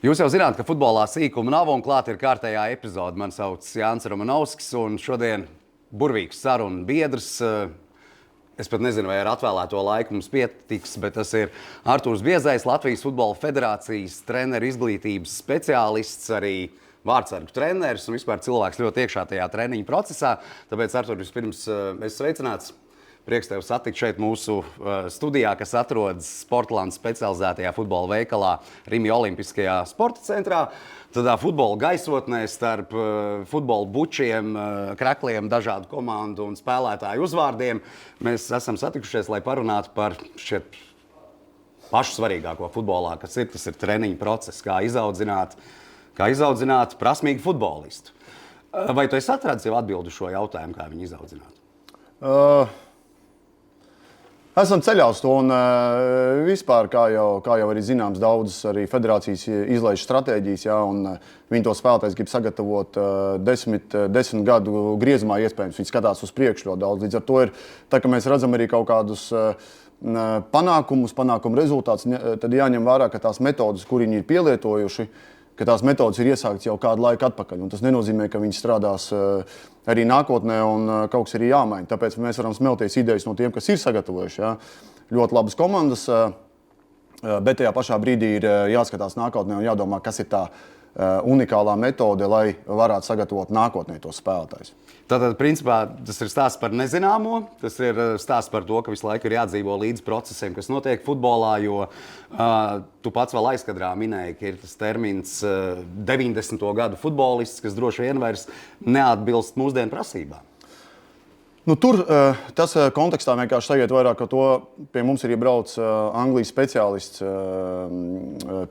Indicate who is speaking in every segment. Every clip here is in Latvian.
Speaker 1: Jūs jau zināt, ka futbolā sīkuma nav un klāt ir kārtējā epizode. Mani sauc Jānis Romanovskis un šodien burvīgs sarunu biedrs. Es pat nezinu, vai ar atvēlēto laiku mums pietiks, bet tas ir Artūrs Biezais, Latvijas Futbola Federācijas treneru izglītības speciālists, arī vārdsargu treneris un vispār cilvēks ļoti iekšā tajā treniņu procesā. Tāpēc, Artūr, vispirms es sveicināts. Prieks tevi satikt šeit mūsu studijā, kas atrodas Sportlandes specializētajā futbola veikalā Rimja Olimpiskajā sporta centrā. Tādā futbola gaisotnē starp futbola bučiem, krekliem, dažādu komandu un spēlētāju uzvārdiem. Mēs esam satikušies, lai parunātu par šeit pašu svarīgāko futbolā, kas ir. Tas ir treniņu process, kā izaudzināt prasmīgu futbolistu. Vai tu esi atradis jau atbildi šo jautājumu, kā viņu izaudzināt?
Speaker 2: Esam ceļā uz to, un vispār, kā jau arī zināms, daudzas arī federācijas izlaiž stratēģijas, ja, un viņi to spēlētājs grib sagatavot 10 gadu griezumā iespējams. Viņi skatās uz priekšu ļoti daudz. Līdz ar to ir, tā kā mēs redzam arī kaut kādus panākumu rezultātus, tad jāņem vērā, ka tās metodas, kur viņi ir pielietojuši, ka tās metodas ir iesāktas jau kādu laiku atpakaļ. Un tas nenozīmē, ka viņi strādās arī nākotnē un kaut kas ir jāmaina. Tāpēc mēs varam smelties idejas no tiem, kas ir sagatavojuši. Ja? Ļoti labas komandas, bet tajā pašā brīdī ir jāskatās nākotnē un jādomā, kas ir tā unikālā metode, lai varētu sagatavot nākotnē tos spēlētājus.
Speaker 1: Tātad, principā, tas ir stāsts par nezināmo. Tas ir stāsts par to, ka visu laiku ir jādzīvo līdz procesiem, kas notiek futbolā, jo tu pats vēl aizkadrā minēji, ka ir tas termins 90. gadu futbolists, kas droši vien vairs neatbilst mūsdienu prasībām.
Speaker 2: Nu, tur tas kontekstā vienkārši tagad vairāk, ka to pie mums ir iebrauc Anglijas speciālists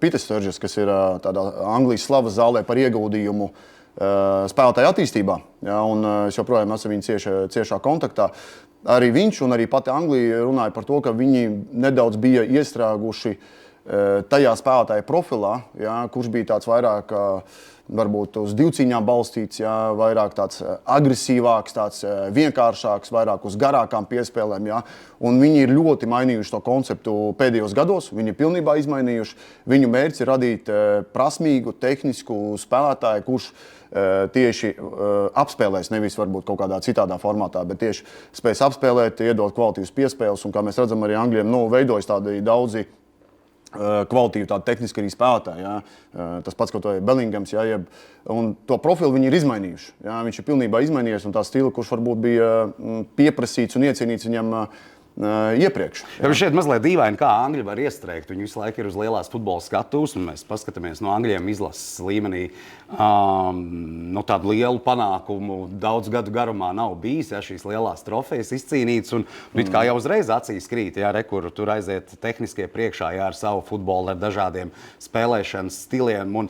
Speaker 2: Peters Sturges, kas ir tādā Anglijas slavas zālē par ieguldījumu spēlētāju attīstībā. Ja, un es joprojām esmu viņu ciešā kontaktā. Arī viņš un arī pati Anglija runāja par to, ka viņi nedaudz bija iestrēguši tajā spēlētāja profilā, ja, kurš bija tāds vairāk varbūt uz divcīņām balstīts, ja, vairāk tāds agresīvāks, tāds vienkāršāks, vairāk uz garākām piespēlēm. Ja. Un viņi ir ļoti mainījuši to konceptu pēdējos gados, viņi ir pilnībā izmainījuši. Viņu mērķis ir radīt prasmīgu, tehnisku spēlētāju, kurš tieši apspēlēs, nevis varbūt kaut kādā citādā formātā, bet tieši spēs apspēlēt, iedot kvalitīvas piespēles. Un kā mēs redzam, arī Angļiem veidojas tādi daudzi kvalitīvi tādi tehniski arī spēlētāji. Ja. Tas pats, ko to ir Bellingams, ja, un to profilu viņi ir izmainījuši. Ja. Viņš ir pilnībā izmainījies, un tā stila, kurš varbūt bija pieprasīts un iecienīts viņam iepriekš.
Speaker 1: Ja šeit mazliet dīvaini, kā Angļi var iestrēgt. Viņi visu laiku ir uz lielās futbola skatuves, un mēs paskatāmies no Angļiem izlases līmenī. Tādu lielu panākumu daudz gadu garumā nav bijis, ja šīs lielās trofejas izcīnītas, un it kā jau uzreiz acīs krīt, ja kur tur aiziet tehniskie priekšā, ja ar savu futbolu, ar dažādiem spēlēšanas stiliem. Un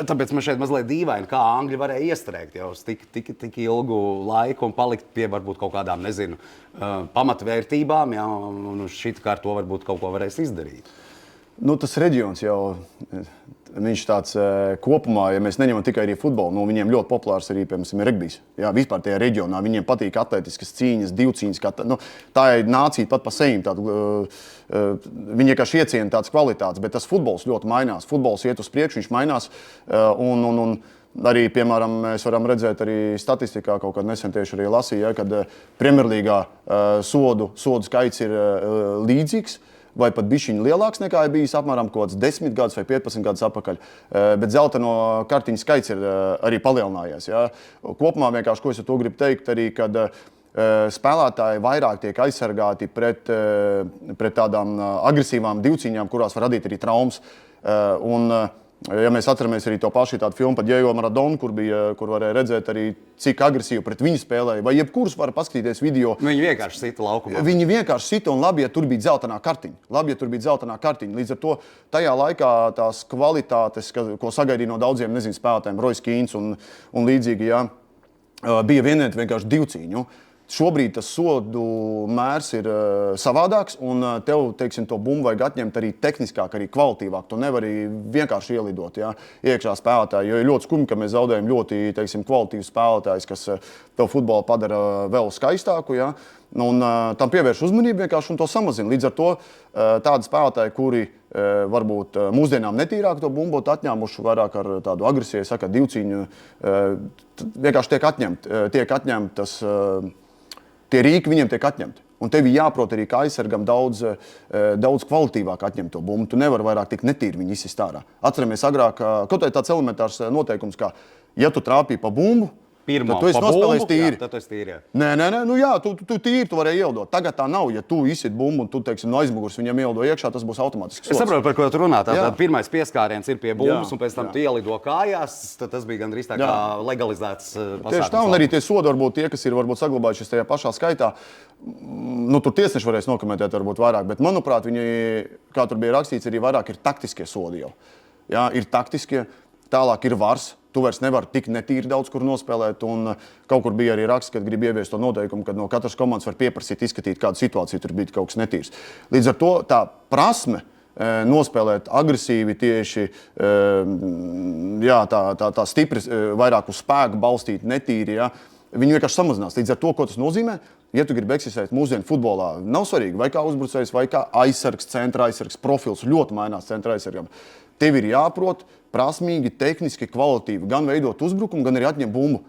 Speaker 1: tāpēc man šeit mazliet dīvaini, kā Angļi varēja iestrēgt jau tik ilgu laiku un palikt pie varbūt kaut kādām, nezinu, pamatvērtībām, ja, un šit kā ar to varbūt kaut ko varēs izdarīt.
Speaker 2: Nu, tas reģions jau, viņš tāds kopumā, ja mēs neņemam tikai arī futbolu, viņiem ļoti populārs arī, piemēram, regbijs. Jā, vispār tajā reģionā viņiem patīk atletiskas cīņas, divcīņas, tā ir nācija pat pa seju. Viņi vienkārši ieciena tādas kvalitātes, bet tas futbols ļoti mainās. Futbols iet uz priekšu, viņš mainās, un arī, piemēram, mēs varam redzēt arī statistikā, kaut kad nesen tieši arī lasīja, kad Premjerlīgā sodu skaits ir līdzīgs, vai pat bišķiņi lielāks nekā ir bijis apmēram kaut kāds 10 gadus vai 15 gadus atpakaļ. Bet zeltaino kartiņu skaits ir arī palielinājies. Ja. Kopumā vienkārši, ko es ar to gribu teikt, arī, kad spēlētāji vairāk tiek aizsargāti pret tādām agresīvām divcīņām, kurās var radīt arī traumas. Ja mēs atceramies arī to pašu tādu filmu par Diego Maradonu, kur varēja redzēt arī, cik agresīvi pret viņu spēlēja, vai jebkurus var paskatīties video.
Speaker 1: Viņi vienkārši sita laukumā.
Speaker 2: Viņi vienkārši sita, un labi, ja tur bija dzeltenā kartiņa. Līdz ar to tajā laikā tās kvalitātes, ko sagaidīja no daudziem, spēlētājiem, Roijs Kīns un līdzīgi, ja, bija vienkārši divcīņu. Šobrīd tas sodu mērs ir savādāks, un tev, teiksim, to bumbu vajag atņemt arī tehniskāk, arī kvalitīvāk. Tu nevari vienkārši ielidot, ja, iekšā spēlētāji, jo ir ļoti skumji, ka mēs zaudējam ļoti, teiksim, kvalitīvus spēlētājus, kas tev futbolu padara vēl skaistāku, ja. Un tam pievērš uzmanību vienkārši un to samazina. Līdz ar to tādi spēlētāji, kuri varbūt mūsdienām netīrāk to bumbu būtu atņēmuši vairāk ar tādu agresiju, saka, divcīņu, vienkārši tiek atņemtas, tie rīki viņiem tiek atņemti. Un tev ir jāprot arī kā aizsargam daudz kvalitīvāk atņemt to bumbu. Tu nevari vairāk tik netīri viņu izsist ārā. Atceramies agrāk, kaut arī tāds elementārs noteikums, kā ja tu trāpīji pa bumbu,
Speaker 1: Pirmā,
Speaker 2: tad tu esi nospēlējis tīri.
Speaker 1: Jā, tad tu esi tīri.
Speaker 2: Nē, nu jā, tu tīri, tu varēji ieldot. Tagad tā nav. Ja tu izsit bumbu un tu, teiksim, no aizmugures viņam ieldo iekšā, tas būs automātisks sots.
Speaker 1: Es saprotu, par ko tu runā. Tātad pirmais pieskāriens ir pie bumbas, un pēc tam tu ielido kājās. Tad tas bija gandrīz tā kā legalizēts pasākums.
Speaker 2: Tieši tā, un arī tie sodi varbūt tie, kas ir saglabājušies tajā pašā skaitā. Nu, tur tiesneši varēs nokomentēt varbūt vairāk, bet manuprāt, viņi, kā tur bija rakstīts, arī vairāk ir taktiskie sodi jau. Jā, ir taktiskie, tālāk ir vars. Tu vairs nevari tik netīri daudz kur nospēlēt, un kaut kur bija arī raksts, kad grib ieviest to noteikumu, kad no katras komandas var pieprasīt izskatīt kādu situāciju, tur bija kaut kas netīrs. Līdz ar to tā prasme nospēlēt agresīvi tieši, tā stipri, vairāk uz spēku balstīt, netīri, ja, viņi vienkārši samazinās. Līdz ar to, ko tas nozīmē, ja tu gribi eksistēt mūsdienu futbolā, nav svarīgi, vai kā uzbrucējs, vai kā aizsargs, centra aizsargs, profils ļoti mainās centra aizsargam. Tev ir jāprot prasmīgi, tehniski, kvalitīvi, gan veidot uzbrukumu, gan arī atņemt bumbu.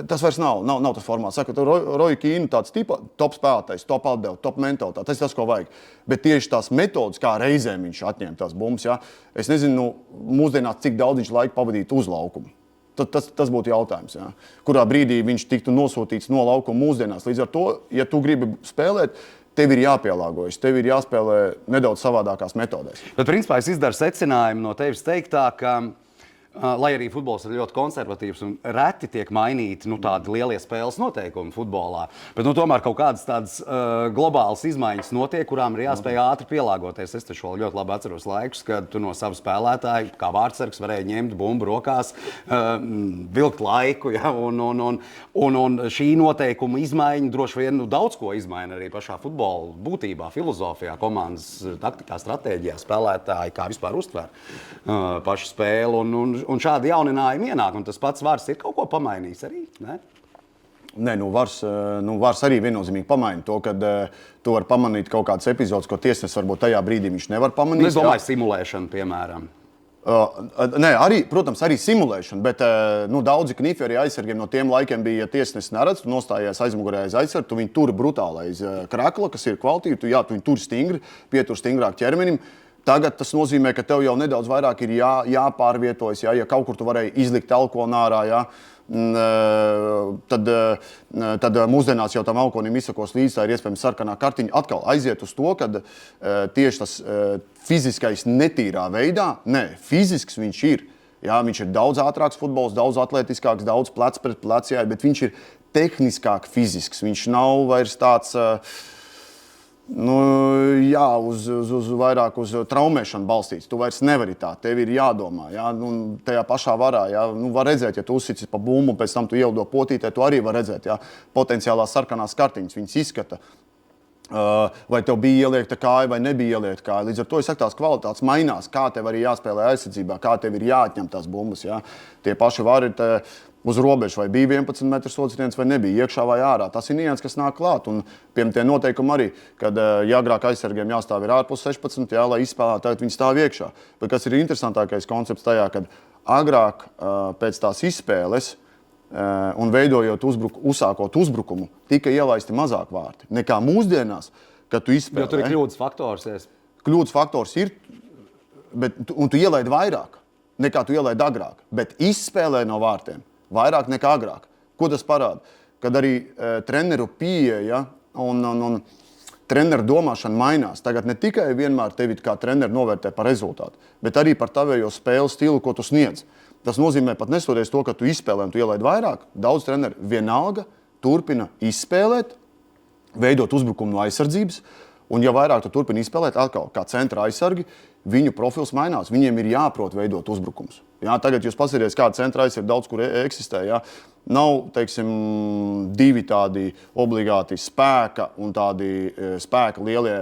Speaker 2: Tas vairs nav tas formāts. Saka, Roja Kīnu tāds tipa, top spēlētājs, top atdeva, top mentalitāte. Tas ir tas, ko vajag. Bet tieši tās metodas, kā reizēm viņš atņem tās bumbas, ja? Es nezinu, mūsdienās, cik daudz viņš laika pavadītu uz laukumu. Tas būtu jautājums, ja? Kurā brīdī viņš tiktu nosūtīts no laukuma mūsdienās. Līdz ar to, ja tu gribi spēlēt, tev ir jāpielāgojas, tev ir jāspēlē nedaudz savādākās metodēs.
Speaker 1: Bet, principā, es izdaru secinājumu no tevis teiktā, ka, lai arī futbols ir ļoti konservatīvs un reti tiek mainīti tādi lielie spēles noteikumi futbolā, bet tomēr kaut kādas tādas globālas izmaiņas notiek, kurām ir jāspēj ātri pielāgoties. Es taču ļoti labi atceros laikus, kad tu no sava spēlētāja, kā vārdsargs, varēja ņemt bumbu rokās, vilkt laiku, ja, un šī noteikuma izmaiņa droši vien daudz ko izmaina arī pašā futbola būtībā, filozofijā, komandas taktikā, stratēģijā, spēlētāji, kā vispār uztver pašu spēli. Un šādi jauninājumi ienāk, un tas pats vārds ir kaut ko pamainījis arī, ne?
Speaker 2: Nē, vārds arī viennozīmīgi pamaina to, kad tu vari pamanīt kaut kādas epizodes, ko tiesnesis varbūt tajā brīdī viņš nevar pamanīt.
Speaker 1: Es domāju, simulēšana, piemēram.
Speaker 2: Nē, protams, arī simulēšana, bet daudzi knifi arī aizsargiem no tiem laikiem bija, ja tiesnesis neredz, tu nostājies aizmugurē aiz aizsargu, tu viņu turi brutāli aiz krakla, kas ir kvalitīvi, tu viņu turi stingri, pietur stingrāk ķermenim. Tagad tas nozīmē, ka tev jau nedaudz vairāk ir jāpārvietojas, ja kaut kur tu varēji izlikt alkonu ārā, ja, tad mūsdienās jau tam alkonim izsakos līdz, tā ir iespējams sarkanā kartiņa. Atkal aiziet uz to, kad tieši tas fiziskais netīrā veidā, fizisks viņš ir. Jā, viņš ir daudz ātrāks futbols, daudz atletiskāks, daudz plec pret plec, jā, bet viņš ir tehniskāk fizisks. Viņš nav vairs tāds... vairāk uz traumēšanu balstīts. Tu vairs nevari tā, tev ir jādomā. Ja? Tajā pašā varā, ja? Var redzēt, ja tu uzsici pa bumbu un pēc tam tu ieldo potītē, tu arī var redzēt, ja? Potenciālās sarkanās kartiņas, viņas izskata. Vai tev bija ieliekta kāja vai nebija ieliekta kāja. Līdz ar to, es saku, tās kvalitātes mainās, kā tev arī jāspēlē aizsardzībā, kā tev ir jāatņem tās bumbas. Ja? Tie paši vari uz robežas, vai bija 11 metru sodzītiens vai nebija, iekšā vai ārā. Tas ir nianses, kas nāk klāt. Un piemēram tie noteikumi arī, kad agrāk aizsargiem jāstāv ir ārpus 16, jā, lai izspēlētu, tagad viņi stāv iekšā. Bet kas ir interesantākais koncepts tajā, kad agrāk pēc tās izspēles un veidojot uzsākot uzbrukumu, tika ielaisti mazāk vārti nekā mūsdienās, kad tu izspēlē.
Speaker 1: Jo tur ir kļūdas faktors.
Speaker 2: Kļūdas faktors ir, un tu ielaidi vairāk nekā tu ielaidi agrāk, bet izspēlē no vārtiem vairāk nekā agrāk. Ko tas parāda? Kad arī treneru pieeja un treneru domāšana mainās. Tagad ne tikai vienmēr tevi kā treneru novērtē par rezultātu, bet arī par tavējo spēles stilu, ko tu sniedz. Tas nozīmē pat nesoties to, ka tu izspēlē un tu ielaidi vairāk. Daudz treneri vienalga turpina izspēlēt, veidot uzbrukumu no aizsardzības, un ja vairāk tu turpini izspēlēt, atkal kā centra aizsargi, viņu profils mainās. Viņiem ir jāprot veidot uzbrukums. Jā, tagad jūs paskatieties, kāda centra aizsardzība daudz kur eksistē. Jā. Nav, teiksim, divi tādi obligāti spēka un tādi spēka lielie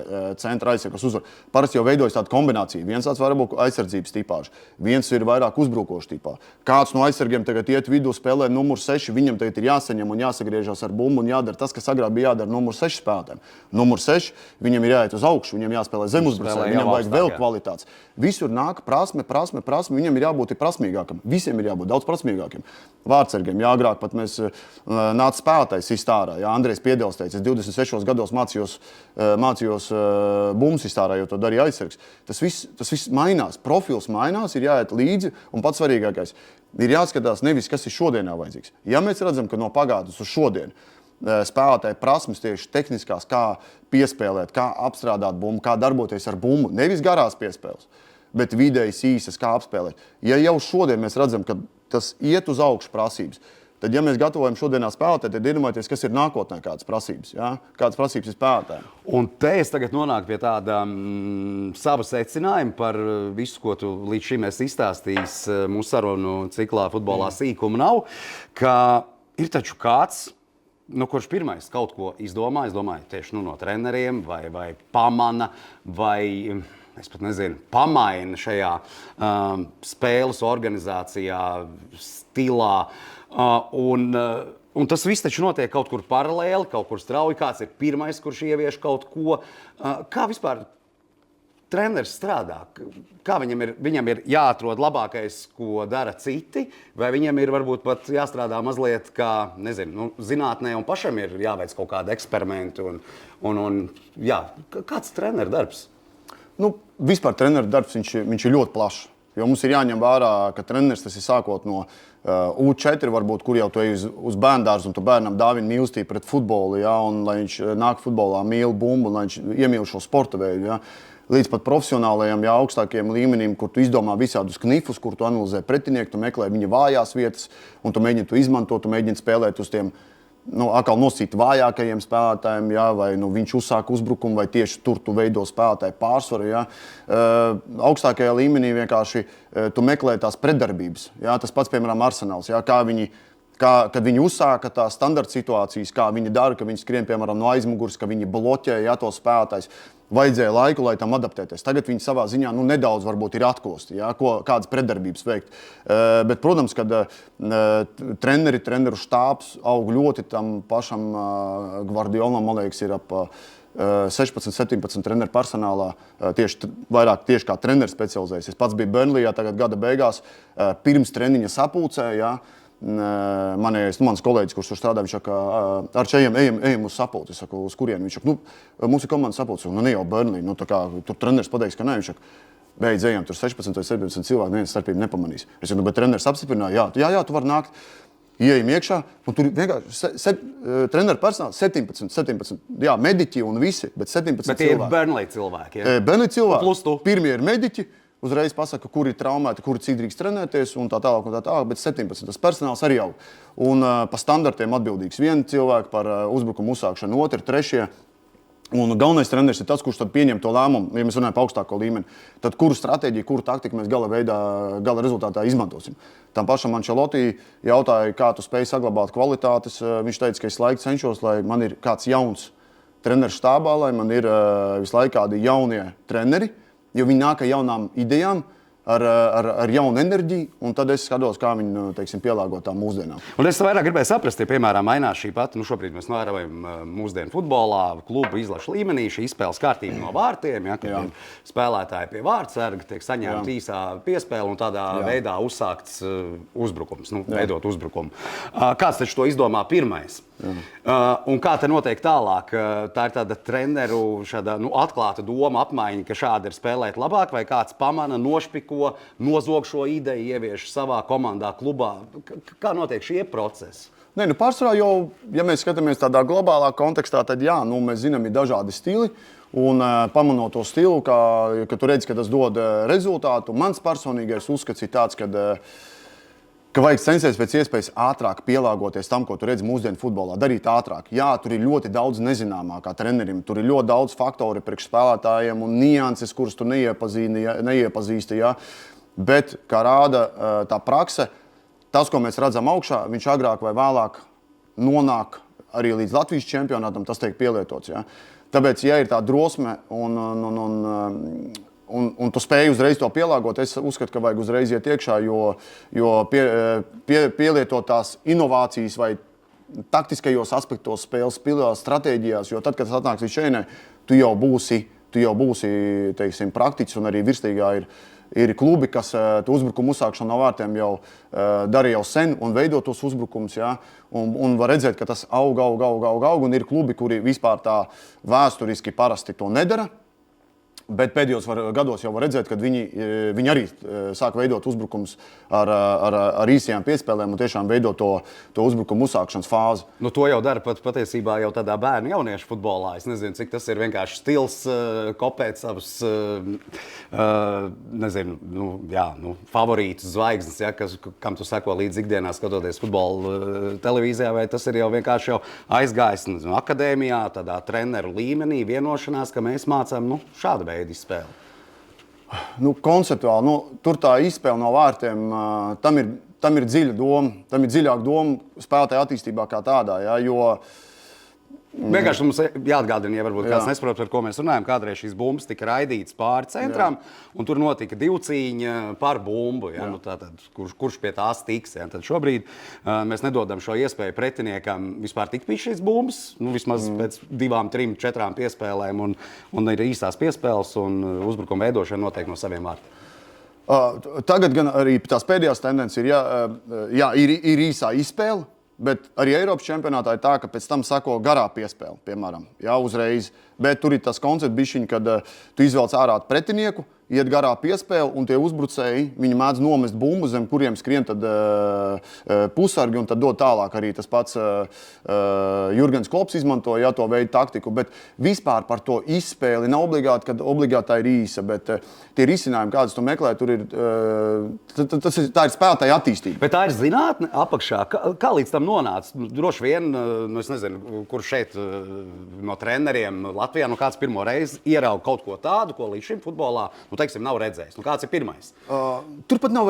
Speaker 2: centra aizsardzība, kas uzvar. Parasti jau veidojas tāda kombinācija. Viens tāds var būt aizsardzības tipāžs, viens ir vairāk uzbrukošs tipā. Kāds no aizsargiem tagad iet vidū, spēlē numur 6, viņam tagad ir jāsaņem un jāsagriežas ar bumbu un jādara tas, kas agrāk bija jādara numur 6 spēlētājiem. Numur 6, viņam ir jāiet uz augšu, viņam jāspēlē zemuzbrucēji, viņam vajag vēl kvalitātes. Visur nāk prasme, viņam ir jābūt prasmīgākam. Visiem ir jābūt daudz prasmīgākiem. Vārtsargiem, jā, agrāk pat mēs nāca spēlētājs izstārā. Jā, Andrejs Piedels teica, es 26 gados mācījos bumbas izstārā, jo to darīja aizsargs. Tas viss mainās, profils mainās, ir jāiet līdzi, un pats svarīgākais ir jāskatās nevis, kas ir šodienā vajadzīgs. Ja mēs redzam, ka no pagātnes uz šodienu spēlētāji prasmes tieši tehniskās, kā piespēlēt, kā apstrādāt bumbu, kā darboties ar bumbu, nevis garās piespēles, bet vidējas īsas, kā apspēlēt. Ja jau šodien mēs redzam, ka tas iet uz augšu prasības, tad, ja mēs gatavojam šodienā spēlētāji, tad iedomājieties, kas ir nākotnē, kādas prasības. Ja? Kādas prasības ir spēlētājiem.
Speaker 1: Un te es tagad nonāku pie tāda sava secinājuma par visu, ko tu līdz šim esi izstāstījis mūsu sarunu ciklā Futbolā sīkuma nav, ka ir taču kāds, kurš pirmais kaut ko izdomā, es domāju, tieši no treneriem, vai pamana, vai es pat nezinu, pamaina šajā spēles organizācijā, stilā. Un tas viss taču notiek kaut kur paralēli, kaut kur strauji. Kāds ir pirmais, kurš ievieš kaut ko? Kā vispār treneris strādā? Kā viņam ir jāatrod labākais, ko dara citi, vai viņam ir varbūt pat jāstrādā mazliet kā, nezinu, zinātnē un pašam ir jāveic kaut kādi eksperimenti jā, kāds treneru darbs?
Speaker 2: Vispār treneru darbs viņš ir ļoti plašs. Jo mums ir jāņem vērā, ka treneris tas ir sākot no U4, varbūt, kur jau tu ej uz bērndārzu un tu bērnam dāvini mīlestību pret futbolu, ja, un lai viņš nāk futbolā, mīl bumbu, lai viņš iemīl šo sporta veidu. Ja. Līdz pat profesionālajiem, ja, augstākiem līmenim, kur tu izdomā visādus knifus, kur tu analizē pretinieku, tu meklē viņa vājās vietas, un tu mēģini to izmantot, tu mēģini spēlēt uz tiem atkal nosīt vājākajiem spēlētājiem, ja, vai viņš uzsāk uzbrukumu, vai tieši tur tu veido spēlētāju pārsvaru. Ja. Augstākajā līmenī vienkārši tu meklē tās pretdarbības. Ja. Tas pats, piemēram, Arsenāls. Ja, kad viņi uzsāka tās standarta situācijas, kā viņi dara, ka viņi skrien, piemēram, no aizmugures, ka viņi bloķē, ja, tos spēlētājus. Vajadzēja laiku, lai tam adaptēties. Tagad viņi savā ziņā nedaudz varbūt ir atkosti, ja, kādas pretdarbības veikt. Bet, protams, kad treneru štābs aug ļoti tam pašam Gvardiolam, man liekas, ir ap 16, 17 treneru personālā, vairāk tieši kā treneris specializējas. Es pats biju Burnleyā tagad gada beigās, pirms treniņa sapulcē, ja, mans kolēģis, kurš tur strādā, viņš saka, Arči, ejam uz sapulci. Es saku, uz kurieni? Viņš saka, mums ir komandas sapulci, ne jau Burnley. Tur treneris pateiks, ka nē. Viņš saka, beidz ejam, tur 16 vai 17 cilvēki, neviens starpību nepamanīs. Es saku, bet treneris apstiprināja, jā, tu vari nākt. Ieejam iekšā, un tur vienkārši treneru personāls 17, jā, mediķi un visi, bet 17 cilvēki.
Speaker 1: Bet tie ir Burnley cilvēki, ja?
Speaker 2: Burnley cilvēki.
Speaker 1: Plus tu.
Speaker 2: Pirmie ir mediķi. Uzreiz pasaka, kuri ir traumēti, kuri cik drīkst trenēties un tā tālāk, bet 17. Tas personāls arī jau. Un pa standartiem atbildīgs viens cilvēks par uzbrukumu uzsākšanu, otru, trešie. Un galvenais treneris ir tas, kurš tad pieņem to lēmumu, ja mēs runājam par augstāko līmeni. Tad kuru stratēģiju, kuru taktiku mēs gala rezultātā izmantosim. Tam pašam Ancelotti jautāja, kā tu spēj saglabāt kvalitātes. Viņš teica, ka es laiku cenšos, lai man ir kāds jauns treneru štābā, lai man ir visu laiku kādi jaunie treneri. Jo viņi nāk ar jaunām idejām, ar jaunu enerģiju, un tad es skatos, kā viņi, teiksim, pielāgo tām mūsdienām.
Speaker 1: Un es vairāk gribēju saprast, ja, piemēram, mainās šī pati, šobrīd mēs novērojam mūsdienu futbolā, klubu izlašu līmenī, šī izspēles kārtība no vārtiem, ja, kad spēlētāji pie vārtsarga tiek saņemta īsā piespēle un tādā veidā uzsākts uzbrukums, veidot uzbrukumu. Kāds taču to izdomā pirmais? Un kā te notiek tālāk? Tā ir tāda treneru šāda, atklāta doma apmaiņa, ka šādi ir spēlēt labāk, vai kāds pamana, nošpiko, nozog šo ideju, ievieš savā komandā, klubā? Kā notiek šie procesi?
Speaker 2: Nē, pārsvarā jau, ja mēs skatāmies tādā globālā kontekstā, tad jā, mēs zinām, ir dažādi stili. Un pamanot to stilu, ka tu redzi, ka tas dod rezultātu. Mans personīgais uzskats ir tāds, ka ka vajag censties pēc iespējas ātrāk pielāgoties tam, ko tu redzi mūsdienu futbolā, darīt ātrāk. Jā, tur ir ļoti daudz nezināmā kā trenerim, tur ir ļoti daudz faktori priekš spēlētājiem un nianses, kuras tu neiepazīsti. Ja? Bet, kā rāda tā prakse, tas, ko mēs redzam augšā, viņš agrāk vai vēlāk nonāk arī līdz Latvijas čempionātam, tas tiek pielietots. Ja? Tāpēc, ja ir tā drosme un tu spēj uzreiz to pielāgot, es uzskatu, ka vajag uzreiz iet iekšā, jo pielietot tās inovācijas vai taktiskajos aspektos spēles stratēģijās, jo tad, kad tas atnāks līdz šeit, tu jau būsi teiksim, praktiķis, un arī virslīgā ir klubi, kas tu uzbrukumu uzsākšanu no vārtiem jau dara jau sen un veido tos uzbrukumus, ja? Un var redzēt, ka tas aug, un ir klubi, kuri vispār tā vēsturiski parasti to nedara. Bet pēdējos gados jau var redzēt, ka viņi arī sāk veidot uzbrukums ar īsajām piespēlēm un tiešām veidot to uzbrukumu uzsākšanas fāzi.
Speaker 1: Nu, to jau dara patiesībā jau tādā bērnu jauniešu futbolā. Es nezinu, cik tas ir vienkārši stils, kopēt savus favorītus zvaigznes, ja, kam tu seko līdz ikdienā skatoties futbolu televīzijā, vai tas ir jau vienkārši aizgājis akadēmijā, tādā treneru līmenī, vienošanās, ka mēs mācām šādu veidu izspēli.
Speaker 2: Konceptuāli, tur tā izspēle no vārtiem, tam ir dziļa doma, tam ir dziļāka doma spēlētāja attīstībā kā tādā, ja, jo
Speaker 1: vienkārši mums jāatgādina, ja varbūt kāds nesaprot, par ko mēs runājam. Kādreiz šīs bumbas tika raidītas pāri centram, un tur notika divcīņa par bumbu. Ja? Tātad, kurš pie tās tiks? Ja? Tad šobrīd mēs nedodam šo iespēju pretiniekam vispār tikt pie šīs bumbas, vismaz pēc 2, 3, 4 piespēlēm, un ir īstās piespēles, un uzbrukuma veidošana notiek no saviem vārtiem.
Speaker 2: Tagad gan arī tās pēdējās tendences ir īsā izspēle. Bet arī Eiropas čempionātā ir tā, ka pēc tam sako garā piespēle, piemēram, uzreiz. Bet tur ir tas koncepts bišķiņ, kad tu izvelc ārā pretinieku, iet garā piespēle, un tie uzbrucēji, viņi mēdz nomest bumbu, zem kuriem skrien tad pusargi, un tad dod tālāk arī tas pats Jurgens Klopps izmantoja to veidu taktiku. Bet vispār par to izspēli nav obligāti, kad obligāti tā ir īsa, bet tie risinājumi, kādas tu meklē, tur ir, tā ir spēlētāja attīstība.
Speaker 1: Bet tā ir zinātne apakšā. Kā līdz tam nonāca? Droši vien, es nezinu, kur šeit no treneriem Latvijā, kāds pirmo reizi ierauga kaut ko tādu, ko līdz šim futbolā, teiksim, nav redzējis. Kāds ir pirmais?
Speaker 2: Turpat nav,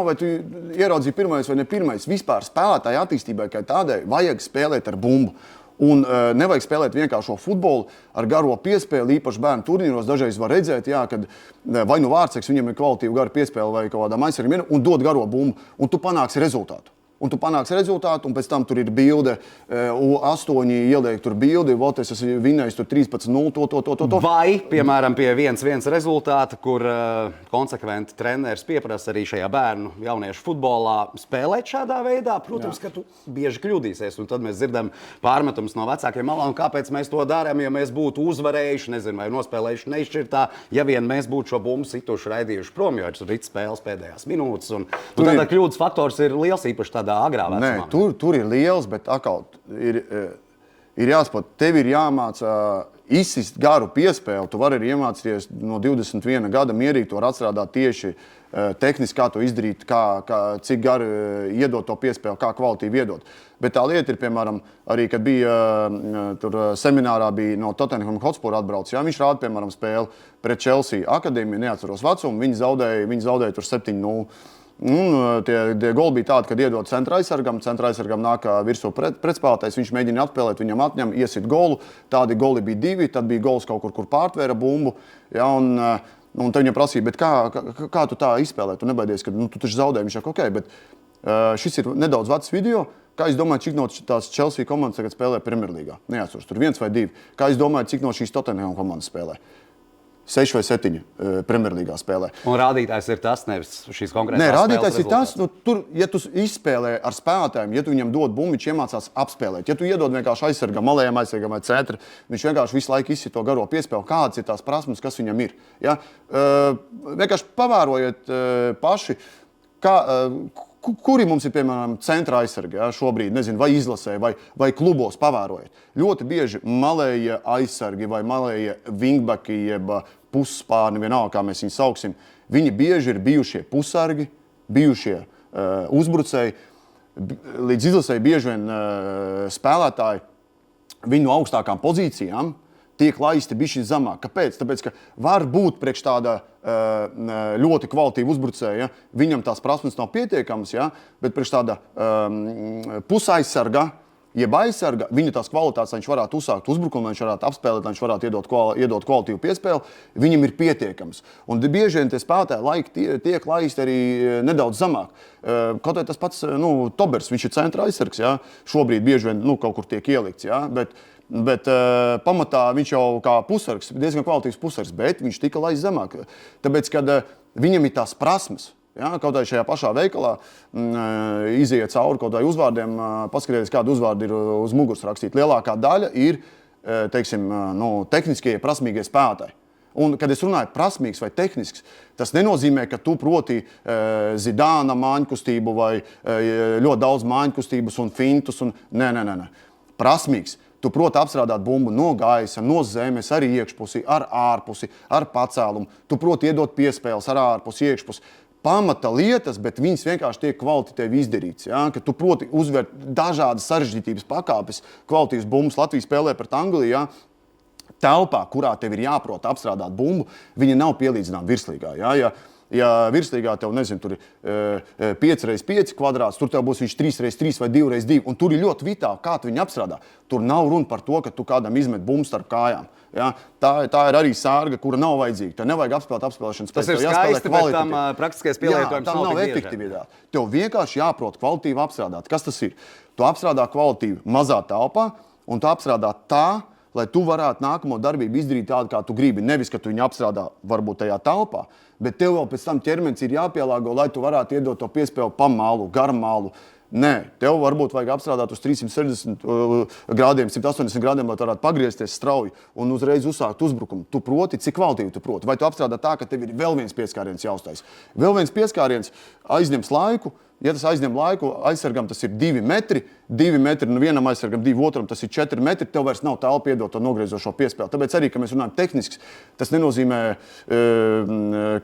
Speaker 2: vai tu ieraudzīji pirmais vai ne pirmais. Vispār spēlētāja attīstībai kā tādai vajag spēlēt ar bumbu. Un nevajag spēlēt vienkāršo futbolu ar garo piespēli, īpaši bērnu turnīros. Dažreiz var redzēt, kad vai vārtseks, viņam ir kvalitīva gara piespēle vai kaut kādām aizsargiem, un dod garo bumbu, un tu panāksi rezultātu. Un tu panāksi rezultātu, un pēc tam tur ir bilde, U8 ieliek tur bildi, es esmu vinnējis tur 13-0, to.
Speaker 1: Vai, piemēram, pie 1-1 rezultāta, kur konsekventi treneris pieprasa arī šajā bērnu jauniešu futbolā spēlēt šādā veidā. Protams, ka tu bieži kļūdīsies, un tad mēs dzirdam pārmetumus no vecākiem malām, kāpēc mēs to darām, ja mēs būtu uzvarējuši, nezinu, vai nospēlējuši neizšķirtā, ja vien mēs būtu šo bumbu situši raidījuši prom, jo ir rīt spēles pēdējās minūtes, un tādā kļūdas faktors ir liels, īpaši tādā agrā vecumā.
Speaker 2: Nē, tur ir liels, bet atkal ir jāsaprot, tev ir jāmāca izsist garu piespēli. Tu vari arī iemācīties no 21 gada mierīgi to atstrādāt tieši tehniski, kā to izdarīt, cik garu iedot to piespēli, kā kvalitīvi iedot. Bet tā lieta ir, piemēram, arī, kad bija tur seminārā bija no Tottenham Hotspur atbraucis, viņš rāda, piemēram, spēli pret Chelsea akadēmiju, neatceros vecumu, viņi zaudēja tur 7-0. Tie goli bija tādi, kad iedod centra aizsargam nāk virsū pretspēlētājs, viņš mēģina atspēlēt, viņam atņem, iesit golu, tādi goli bija 2, tad bija gols kaut kur pārtvēra bumbu, ja, un te viņam prasīja, bet kā tu tā izspēlē, tu nebaidies, ka tu taču zaudēji, viņš saka, ok, bet šis ir nedaudz vecs video, kā es domāju, cik no tās Chelsea komandas tagad spēlē Premjerlīgā, neatceros, tur 1 vai 2, kā es domāju, cik no šīs Tottenham komandas spēlē. 6 vai 7 Premjerlīgā spēlē.
Speaker 1: Un rādītājs ir tas, nevis šīs konkrētās spēles rezultāts.
Speaker 2: Nē, rādītājs ir tas, tur, ja tu izspēlē ar spēlētājiem, ja tu viņam dod bumbu, viņš iemācās apspēlēt. Ja tu iedod vienkārši aizsargam, malējam aizsargam vai centra, viņš vienkārši visu laiku izsit to garo piespēli, kādas ir tās prasmes, kas viņam ir. Ja? Vienkārši pavērojiet paši, kuri mums ir, piemēram, centra aizsargi, ja, šobrīd, nezinu, vai izlasē, vai klubos pavērojiet. Ļoti bieži malējie aizsargi vai malējie wingbacki, jeb pusspārni, vienalga, kā mēs viņus sauksim, viņi bieži ir bijušie pusargi, bijušie uzbrucēji. Līdz izlasēji bieži vien spēlētāji viņu augstākām pozīcijām tiek laisti bišķi zemāk. Kāpēc? Tāpēc, ka var būt priekš tāda ļoti kvalitīva uzbrucēja, viņam tās prasmes nav pietiekamas, ja? Bet priekš tāda pusaizsarga, jeb aizsarga, viņa tās kvalitātes, lai viņš varētu uzsākt uzbrukumu, lai viņš varētu apspēlēt, lai viņš varētu iedot kvalitīvu piespēli, viņam ir pietiekams. Un bieži vien tie spēlētāji laiki tiek laisti arī nedaudz zemāk. Kaut vai tas pats Tobers, viņš ir centra aizsargs, ja? Šobrīd bieži vien kaut kur tiek ielikts, ja? Bet pamatā viņš jau kā pusargs, diezgan kvalitīvs pusargs, bet viņš tika laists zemāk. Tāpēc, kad viņam ir tās prasmes, ja, kaut vai šajā pašā veikalā iziet cauri kaut vai uzvārdiem, paskatieties, kādu uzvārdu ir uz muguras rakstīt. Lielākā daļa ir, teiksim, tehniskie, prasmīgie spēlētāji. Un, kad es runāju prasmīgs vai tehnisks, tas nenozīmē, ka tu proti Zidāna māņkustību vai ļoti daudz māņkustības un fintus. Nē. Prasmīgs. Tu proti apstrādāt bumbu no gaisa, no zemes, ar iekšpusi, ar ārpusi, ar pacēlumu. Tu proti iedot piespēles ar ārpusi, iekšpusi. Pamata lietas, bet viņas vienkārši tiek kvalitatīvi izdarīts. Ja? Ka tu proti uzvērt dažādas sarežģītības pakāpes, kvalitīvas bumbas. Latvija spēlē pret Angliju, ja? Telpā, kurā tev ir jāprot apstrādāt bumbu, viņa nav pielīdzināma virslīgā. Ja? Ja virslīgā tev, nezinu, tur ir 5x5 kvadrāts, tur tev būs viņš 3x3 vai 2x2, un tur ir ļoti vitāli, kā tu viņu apstrādā. Tur nav runa par to, ka tu kādam izmet bumbu starp kājām. Ja? Tā ir arī sārga, kura nav vajadzīga. Tev nevajag apspēlēšanas pēc.
Speaker 1: Tas ir skaisti, bet tam praktiskais pielietojums
Speaker 2: nav efektivitāte. Tev vienkārši jāprot kvalitīvi apstrādāt. Kas tas ir? Tu apstrādā kvalitīvi mazā telpā, un tu apstrādā tā, lai tu varētu nākamo darbību izdarīt tādu, kā tu gribi. Nevis, ka tu viņu apstrādā varbūt tajā telpā, bet tev vēl pēc tam ķermenis ir jāpielāgo, lai tu varētu iedot to piespēli pa malu, gar malu. Nē, tev varbūt vajag apstrādāt uz 360 grādiem, 180 grādiem, lai tu varētu pagriezties strauji un uzreiz uzsākt uzbrukumu. Tu proti, cik kvalitīvi tu proti. Vai tu apstrādā tā, ka tev ir vēl viens pieskāriens jāuztais. Vēl viens pieskāriens aizņems laiku. Ja tas aizņem laiku, aizsargam tas ir 2 metri, 2 metri, vienam aizsargam 2, otram tas ir 4 metri, tev vairs nav telpa iedot to nogriezošo piespēli. Tāpēc arī, ka mēs runājam tehnisks, tas nenozīmē,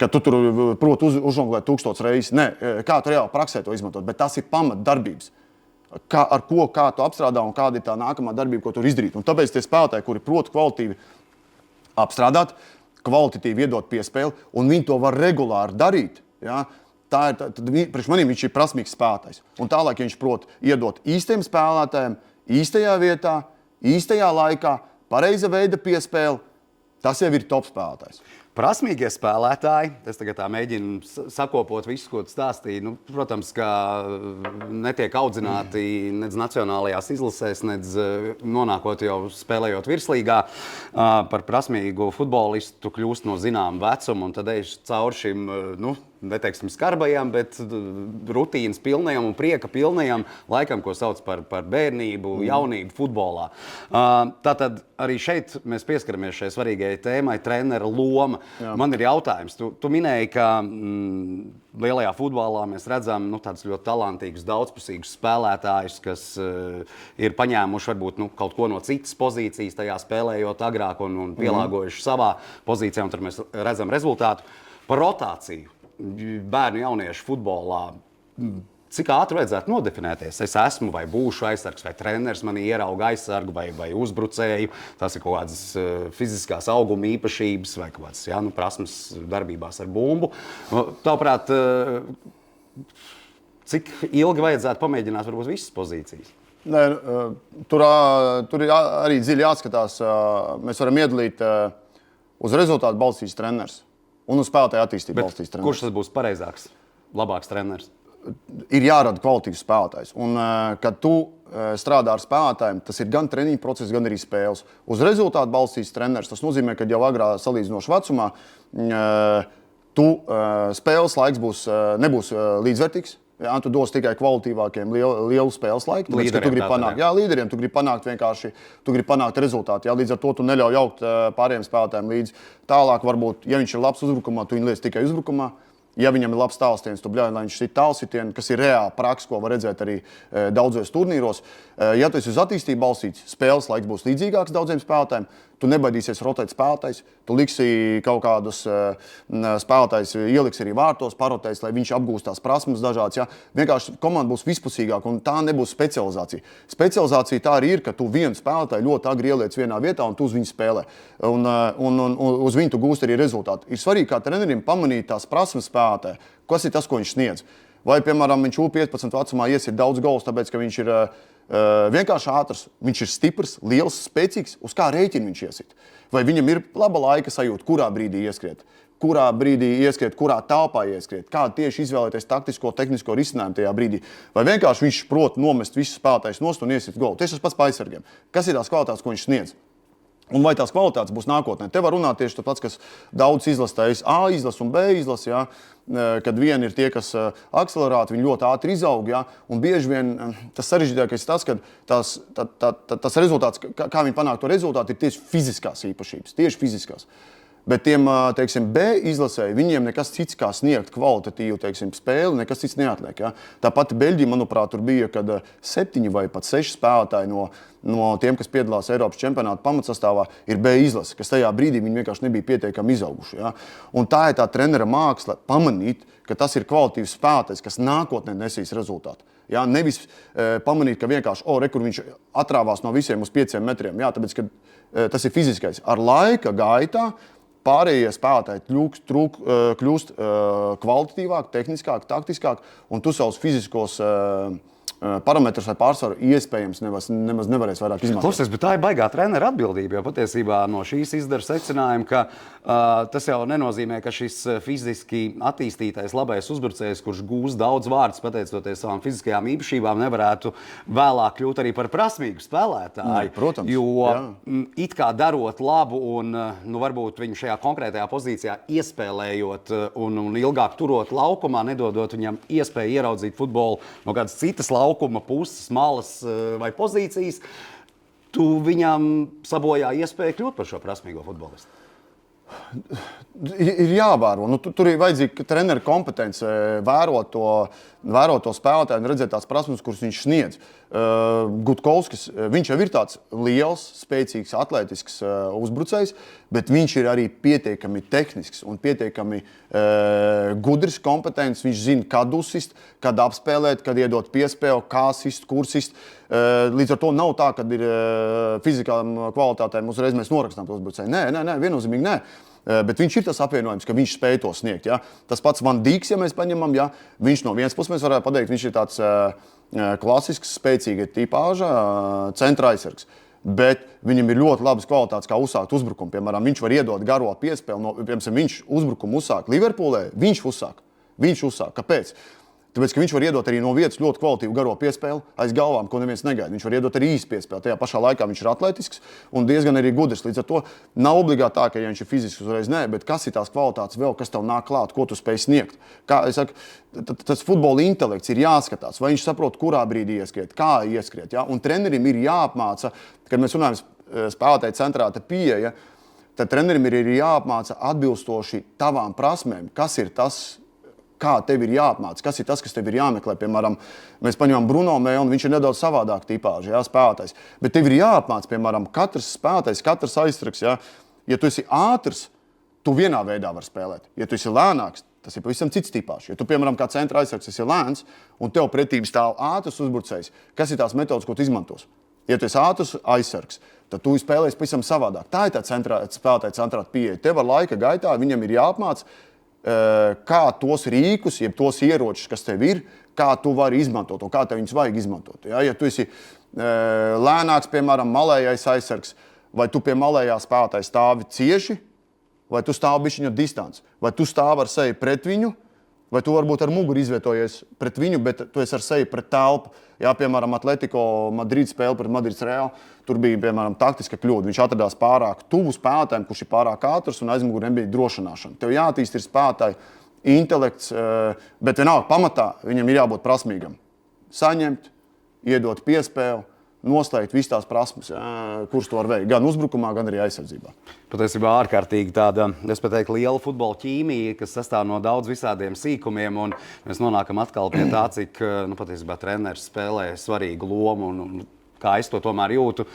Speaker 2: ka tu tur proti uzžonglēt 1000 reizes. Nē, kā tu reāli praksē to izmantot, bet tas ir pamatdarbības. Kā tu apstrādā un kāda ir tā nākamā darbība, ko tu izdarīt. Un tāpēc tie spēlētāji, kuri proti kvalitīvi apstrādāt, kvalitatīvi iedot piespēli, un viņi to var regulāri darīt, ja? Priekš manim viņš ir prasmīgs spēlētājs. Un tālāk, ja viņš prot iedot īstiem spēlētājiem, īstajā vietā, īstajā laikā, pareiza veida piespēli, tas jau ir top spēlētājs.
Speaker 1: Prasmīgie spēlētāji, es tagad tā mēģinu sakopot visu, ko tu stāstīji. Protams, ka netiek audzināti nedz nacionālajās izlasēs, nedz nonākot jau spēlējot virslīgā. Par prasmīgu futbolistu kļūst no zināma vecuma, un tad ej cauri šim, neteiksim skarbajam, bet rutīnas pilnajam un prieka pilnajam laikam, ko sauc par bērnību, jaunību futbolā. Tātad arī šeit mēs pieskaramies šai svarīgajai tēmai, trenera loma. Jā. Man ir jautājums. Tu minēji, ka lielajā futbolā mēs redzam tādus ļoti talantīgus, daudzpusīgus spēlētājus, kas ir paņēmuši varbūt kaut ko no citas pozīcijas, tajā spēlējot agrāk un pielāgojuši savā pozīcijā, un tad mēs redzam rezultātu. Par rotāciju bērnu jauniešu futbolā. Cik ātri vajadzētu nodefinēties? Es esmu vai būšu aizsargs vai treneris, mani ierauga aizsargu vai uzbrucēju. Tas ir kaut kādas fiziskās auguma īpašības vai kaut kādas prasmes darbībās ar bumbu. Tavuprāt, cik ilgi vajadzētu pamēģināt varbūt visas pozīcijas?
Speaker 2: Nē, tur ir arī dziļi jāskatās. Mēs varam iedalīt uz rezultātu balstīs treneris un uz spēlētāju attīstību balstīs treneris.
Speaker 1: Kurš tas būs pareizāks, labāks treneris?
Speaker 2: Ir jārada kvalitīvs spēlētājs. Un, kad tu strādā ar spēlētājiem, tas ir gan treniņu process, gan arī spēles. Uz rezultātu balstīs treneris. Tas nozīmē, ka jau agrā salīdzinoši vecumā spēles laiks nebūs līdzvērtīgs. Jā, tu dos tikai kvalitīvākiem lielu spēles laiku. Līderiem tu gribi panākt vienkārši, tu gribi panākt rezultātu. Jā, līdz ar to tu neļauj jaukt pārējiem spēlētājiem līdzi. Tālāk varbūt, ja viņš ir labs uzbrukumā, tu viņu liec tikai uzbrukumā. Ja viņam ir labs tālstiens, tu bļauj, lai viņš sit tālsitienu, kas ir reāli praksa, ko var redzēt arī daudzos turnīros. Ja tu esi uz attīstību balstīts, spēles laiks būs līdzīgāks daudziem spēlētājiem, tu nebaidīsies rotēt spēlētājs, tu liksi kaut kādus spēlētājus, ieliksi arī vārtos, parotēs, lai viņš apgūst tās prasmes dažādas. Ja? Vienkārši komanda būs vispusīgāka un tā nebūs specializācija. Specializācija tā arī ir, ka tu vienu spēlētāju ļoti agri ieliec vienā vietā un tu uz viņu spēlē. Un uz viņu tu gūst arī rezultātu. Ir svarīgi kā trenerim pamanīt tās prasmes spēlētāji, kas ir tas, ko viņš sniedz. Vai, piemēram, viņš U15 vecumā iesiet daudz golus, tāpēc, ka viņš ir vienkārši ātrs, viņš ir stiprs, liels, spēcīgs, uz kā rēķinu viņš iesit. Vai viņam ir laba laika sajūta, kurā brīdī ieskriet, kurā telpā ieskriet, kā tieši izvēlēties taktisko, tehnisko risinājumu tajā brīdī. Vai vienkārši viņš prot nomest visus spēlētājus nost un iesiet golu. Tieši tas pats pa aizsargiem. Kas ir tās kvalitātes, ko viņš sniedz? Un vai tās kvalitātes būs nākotnē? Te var runāt tieši tas pats, kas daudz izlasējas A izlase un B izlase, ja? Kad vieni ir tie, kas akcelerāti, viņi ļoti ātri izaug, ja? Un bieži vien tas sarežģītākais tas, ka tas rezultāts, kā viņi panāk to rezultātu, ir tieši fiziskās īpašības, tieši fiziskās. Bet tiem, teiksim, B izlasēji, viņiem nekas cits kā sniegt kvalitatīvu, teiksim, spēli, nekas cits neatliek. Ja? Tā pati Beļģija, manuprāt, tur bija, kad 7 vai pat 6 spēlētāji no tiem, kas piedalās Eiropas čempionāta pamatsastāvā, ir B izlase, kas tajā brīdī viņi vienkārši nebija pietiekami izauguši. Ja? Un tā ir tā trenera māksla pamanīt, ka tas ir kvalitīvs spēlētājs, kas nākotnē nesīs rezultātu. Ja? Nevis pamanīt, ka vienkārši, kur viņš atrāvās no visiem uz 5 metriem. Ja? Tāpēc, ka tas ir fiziskais. Ar laika gaitā pārējie spēlētāji kļūst kvalitatīvāk, tehniskāk, taktiskāk, un tu savus fiziskos parametrus vai pārsvaru iespējams nemaz nevarēs vairāk izmantot.
Speaker 1: Klausies, bet tā ir baigā trenera atbildība, jo patiesībā no šīs izdara secinājumu, ka tas jau nenozīmē, ka šis fiziski attīstītais labais uzbrucējs, kurš gūs daudz vārdus pateicoties savām fiziskajām īpašībām, nevarētu vēlāk kļūt arī par prasmīgu spēlētāju.
Speaker 2: Protams.
Speaker 1: Jo it kā darot labu un varbūt viņu šajā konkrētajā pozīcijā iespēlējot un ilgāk turot laukumā, nedodot viņam iespēju ieraudzīt futbolu no kādas citas laukuma puses, malas vai pozīcijas, tu viņam sabojā iespēju kļūt par šo prasmīgo futbolistu.
Speaker 2: Ir jāvēro. Tur ir vajadzīga trenera kompetence vērot to spēlētāju un redzēt tās prasmes, kuras viņš sniedz. Gutkovskis, viņš jau ir tāds liels, spēcīgs, atletisks uzbrucējs, bet viņš ir arī pietiekami tehnisks un pietiekami gudrs, kompetents. Viņš zina, kad uzsist, kad apspēlēt, kad iedot piespēli, kā sist, kur sist. Līdz ar to nav tā, kad ir fizikām kvalitātēm uzreiz mēs norakstām to uzbrucēju. Nē, viennozīmīgi nē. Bet viņš ir tas apvienojums, ka viņš spēj to sniegt. Ja? Tas pats Van Dijks, ja mēs paņemam, ja? Viņš no vienas puses mēs varētu pateikt, viņš ir tāds klasisks, spēcīga tipāža centra aizsargs. Bet viņam ir ļoti labas kvalitātes, kā uzsākt uzbrukumu. Piemēram, viņš var iedot garo piespēli. Piemēram, viņš uzbrukumu uzsāk Liverpoolē, viņš uzsāk. Kāpēc? Tāpēc, ka viņš var iedot arī no vietas ļoti kvalitīvu garo piespēli aiz galvām, ko neviens negaida. Viņš var iedot arī īsu piespēli. Tajā pašā laikā viņš ir atletisks un diezgan arī gudrs. Līdz ar to nav obligāti tā, ka ja viņš ir fiziski uzreiz nē, bet kas ir tās kvalitātes vēl, kas tev nāk klāt, ko tu spēj sniegt. Kā es saku, tas futbola intelekts ir jāskatās, vai viņš saprot, kurā brīdī ieskriet, kā ieskriet. Ja? Un trenerim ir jāapmāca, kad mēs runājam spēlētāju centrāta pieeja, tad trenerim ir jāapmāca atbilstoši tavām prasmēm, kas ir tas, kā tev ir jāapmāca, kas ir tas, kas tev ir jāmeklē. Piemēram, mēs paņemam Bruno Mēlu, viņš ir nedaudz savādāk tipāži, spēlētājs. Bet tev ir jāapmāca, piemēram, katrs spēlētājs, katrs aizsargs. Ja tu esi ātrs, tu vienā veidā vari spēlēt. Ja tu esi lēnāks, tas ir pavisam cits tipāžs. Ja tu, piemēram, kā centra aizsargs esi lēns un tev pretīm stāv ātrs uzbrucējs, kas ir tās metodas, ko tu izmantos? Ja tu esi ātrs aizsargs, tad tu spēlēsi pavisam savādāk. Tā ir tā spēlētāja centrāta pieeja. Tev ar laika gaitā viņam ir jāapmāca, kā tos rīkus, jeb tos ieročus, kas tev ir, kā tu vari izmantot un kā tev viņus vajag izmantot. Ja tu esi lēnāks, piemēram, malējais aizsargs, vai tu pie malējā spēlētāja stāvi cieši, vai tu stāvi bišķiņa distanci, vai tu stāvi ar seju pret viņu, vai tu varbūt ar muguru izvietojies pret viņu, bet tu esi ar seju pret telpu. Jā, piemēram, Atletico Madrid spēle pret Madrids Real, tur bija, piemēram, taktiska kļūda. Viņš atradās pārāk tuvu spēlētājiem, kurš ir pārāk ātrs un aizmugurē nebija drošināšana. Tev jātīst ir spēlētāji intelekts, bet vienalga pamatā viņam ir jābūt prasmīgam. Saņemt, iedot piespēli, noslēgt visas tās prasmes, kuras to var veikt, gan uzbrukumā, gan arī aizsardzībā.
Speaker 1: Patiesībā ārkārtīgi tāda, es pat teiktu, liela futbola ķīmija, kas sastāv no daudz visādiem sīkumiem, un mēs nonākam atkal pie tā, cik patiesībā treneris spēlē svarīgu lomu, un kā es to tomēr jūtu,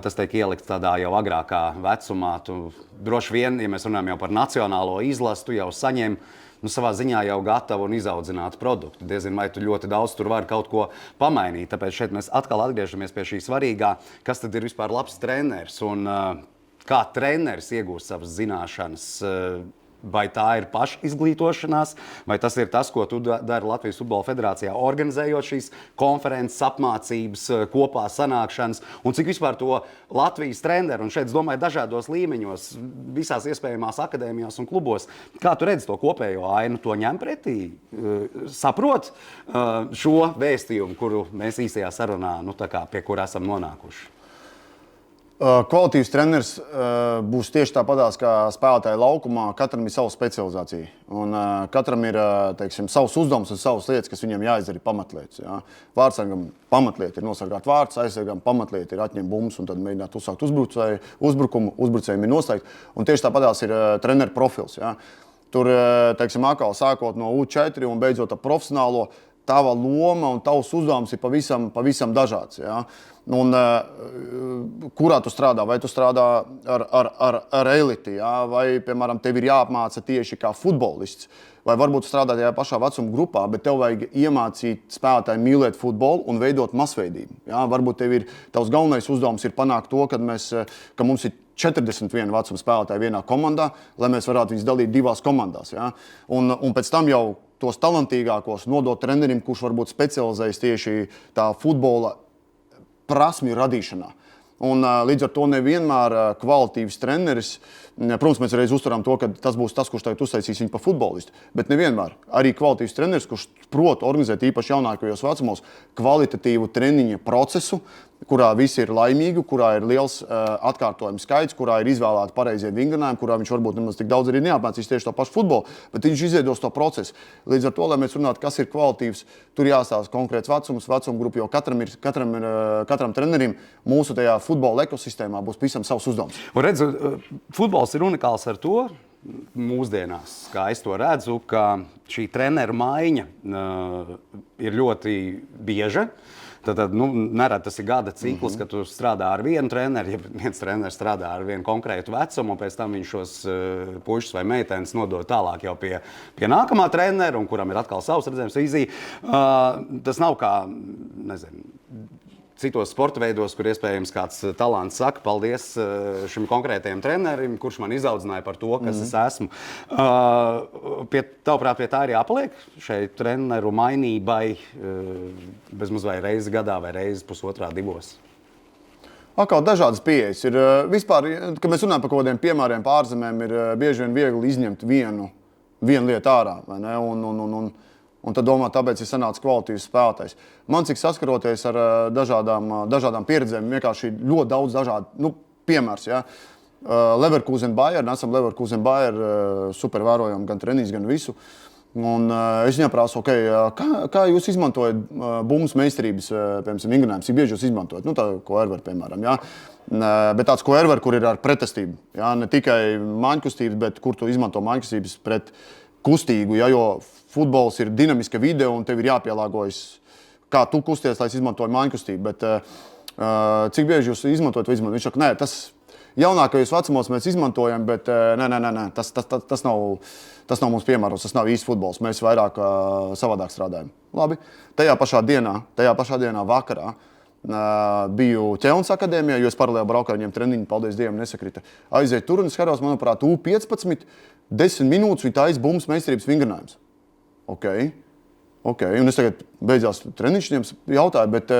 Speaker 1: tas tiek ielikts tādā jau agrākā vecumā. Tu droši vien, ja mēs runājam jau par nacionālo izlasu, tu jau saņem savā ziņā jau gatavu un izaudzinātu produktu. Diezin, vai tu ļoti daudz tur vari kaut ko pamainīt. Tāpēc šeit mēs atkal atgriežamies pie šī svarīgā, kas tad ir vispār labs treneris un kā treneris iegūst savas zināšanas. Vai tā ir pašizglītošanās, vai tas ir tas, ko tu dari Latvijas Futbola Federācijā, organizējot šīs konferences, apmācības, kopā sanākšanas, un cik vispār to Latvijas treneru, un šeit, es domāju, dažādos līmeņos, visās iespējamās akadēmijās un klubos, kā tu redzi to kopējo ainu, to ņem pretī, saprot šo vēstījumu, kuru mēs īsajā sarunā, pie kura esam nonākuši?
Speaker 2: Kvalitīvs treneris būs tieši tāpatās kā spēlētāji laukumā. Katram ir sava specializācija. Un katram ir savs uzdevums un savas lietas, kas viņam jāizdara pamatlietas. Ja? Vārdsargam pamatlieta ir nosargāt vārds, aizsargam pamatlieta ir atņemt bumbas un tad mēģināt uzsākt uzbrukumu, uzbrucējiem ir noslēgt. Un tieši tāpatās ir treneru profils. Ja? Tur, atkal sākot no U4 un beidzot ar profesionālo, tava loma un tavs uzdevums ir pavisam dažāds. Ja? Un, kurā tu strādā? Vai tu strādā ar eliti, ja? Vai, piemēram, tev ir jāapmāca tieši kā futbolists? Vai varbūt strādā tajā pašā vecuma grupā, bet tev vajag iemācīt spēlētāju mīlēt futbolu un veidot masveidību. Ja? Varbūt tavs galvenais uzdevums ir panākt to, ka mums ir 41 vecuma spēlētāji vienā komandā, lai mēs varētu viņus dalīt divās komandās. Ja? Un pēc tam jau tos talantīgākos nodot trenerim, kurš varbūt specializējas tieši tā futbola prasmju radīšanā. Un, līdz ar to nevienmēr kvalitīvs treneris, protams, mēs reiz uztveram to, ka tas būs tas, kurš tagad uztaisīs viņu par futbolistu, bet nevienmēr. Arī kvalitīvs treneris, kurš prot organizēt īpaši jaunākajos vecumos kvalitatīvu treniņa procesu, kurā visi ir laimīgi, kurā ir liels atkārtojumu skaits, kurā ir izvēlēti pareizie vingrinājumi, kurā viņš varbūt nemaz tik daudz arī neapmācīs tieši to pašu futbolu, bet viņš izveidos to procesu. Līdz ar to, lai mēs runātu, kas ir kvalitīvs, tur jāstāsta konkrēts vecuma grupa, jo katram trenerim mūsu tajā futbola ekosistēmā būs pavisam savs uzdevums.
Speaker 1: Redzu, futbols ir unikāls ar to, mūsdienās, kā es to redzu, ka šī treneru maiņa ir ļoti bieža. Tad nerad tas ir gada cikls, kad tu strādā ar vienu treneri, ja viens treneris strādā ar vienu konkrētu vecumu, un pēc tam viņš šos puišus vai meitenes nodod tālāk jau pie nākamā trenera, un kuram ir atkal savs redzējums, vīzija. Tas nav kā, nezinu, citos sporta veidos, kur iespējams kāds talants saka, paldies šim konkrētajam trenerim, kurš man izaudzināja par to, kas es esmu. Tavuprāt, pie tā ir jāpaliek šai treneru mainībai bezmaz vai reizi gadā vai reizi pusotrā divos?
Speaker 2: Atkal dažādas pieejas. Ir vispār, kad mēs runājam par kaut kādiem piemēriem pārzemēm, ir bieži vien viegli izņemt vienu lietu ārā, vai ne? Un tad domā, tāpēc ir sanācis kvalitīvs spēlētājs. Man cik saskaroties ar dažādām pieredzēm, vienkārši ļoti daudz dažādu piemērs. Ja? Leverkusen Bayern, esam Leverkusen Bayern, super vērojam gan treniņus, gan visu. Un es viņam prasu, kā jūs izmantojat bumbas meistarības, piemēram, vingrinājumus, cik bieži jūs izmantojat? Tā Koerver, piemēram, ja? Bet tāds Koerver, kur ir ar pretestību. Ja? Ne tikai māņkustības, bet kur tu izmanto māņkustības pret kustīgu, ja? Jo futbols ir dinamiska vide un tev ir jāpielāgojas, kā tu kusties, lai izmantoju māņkustību. Bet cik bieži jūs izmantojat? Viņš saka, nē, tas jaunākajos vecumos mēs izmantojam, bet nē, tas nav mums piemēros, tas nav īsts futbols. Mēs vairāk savādāk strādājam. Labi. Tajā pašā dienā vakarā biju Ķelnas akadēmijā, jo es paralēli braucu ar viņiem treniņu, paldies Dievam, nesakrita. Aizēju tur un es skatos, manuprāt, U15, 10 minūtes viņa taisa bumbas meistarības vingrinājums. Ok. Un es tagad beidzās treniņš viņiem jautāju, bet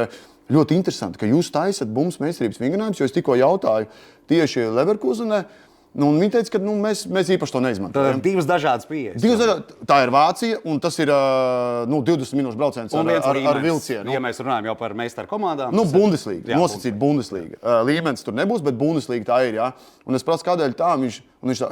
Speaker 2: ļoti interesanti, ka jūs taisat bumbas meistarības vingrinājumus, jo es tikko jautāju tieši Leverkusenē, un viņi teica, ka mēs īpaši to neizmantojam.
Speaker 1: Divas dažādas pieejas.
Speaker 2: Tā ir Vācija, un tas ir 20 minūšu brauciens ar vilcienu.
Speaker 1: Ja mēs runājam jau par meistaru komandām.
Speaker 2: Bundesliga, nosacīt Bundesliga. Līmenis tur nebūs, bet Bundesliga tā ir, jā. Un es prasu, kādēļ tā, un viņš tā,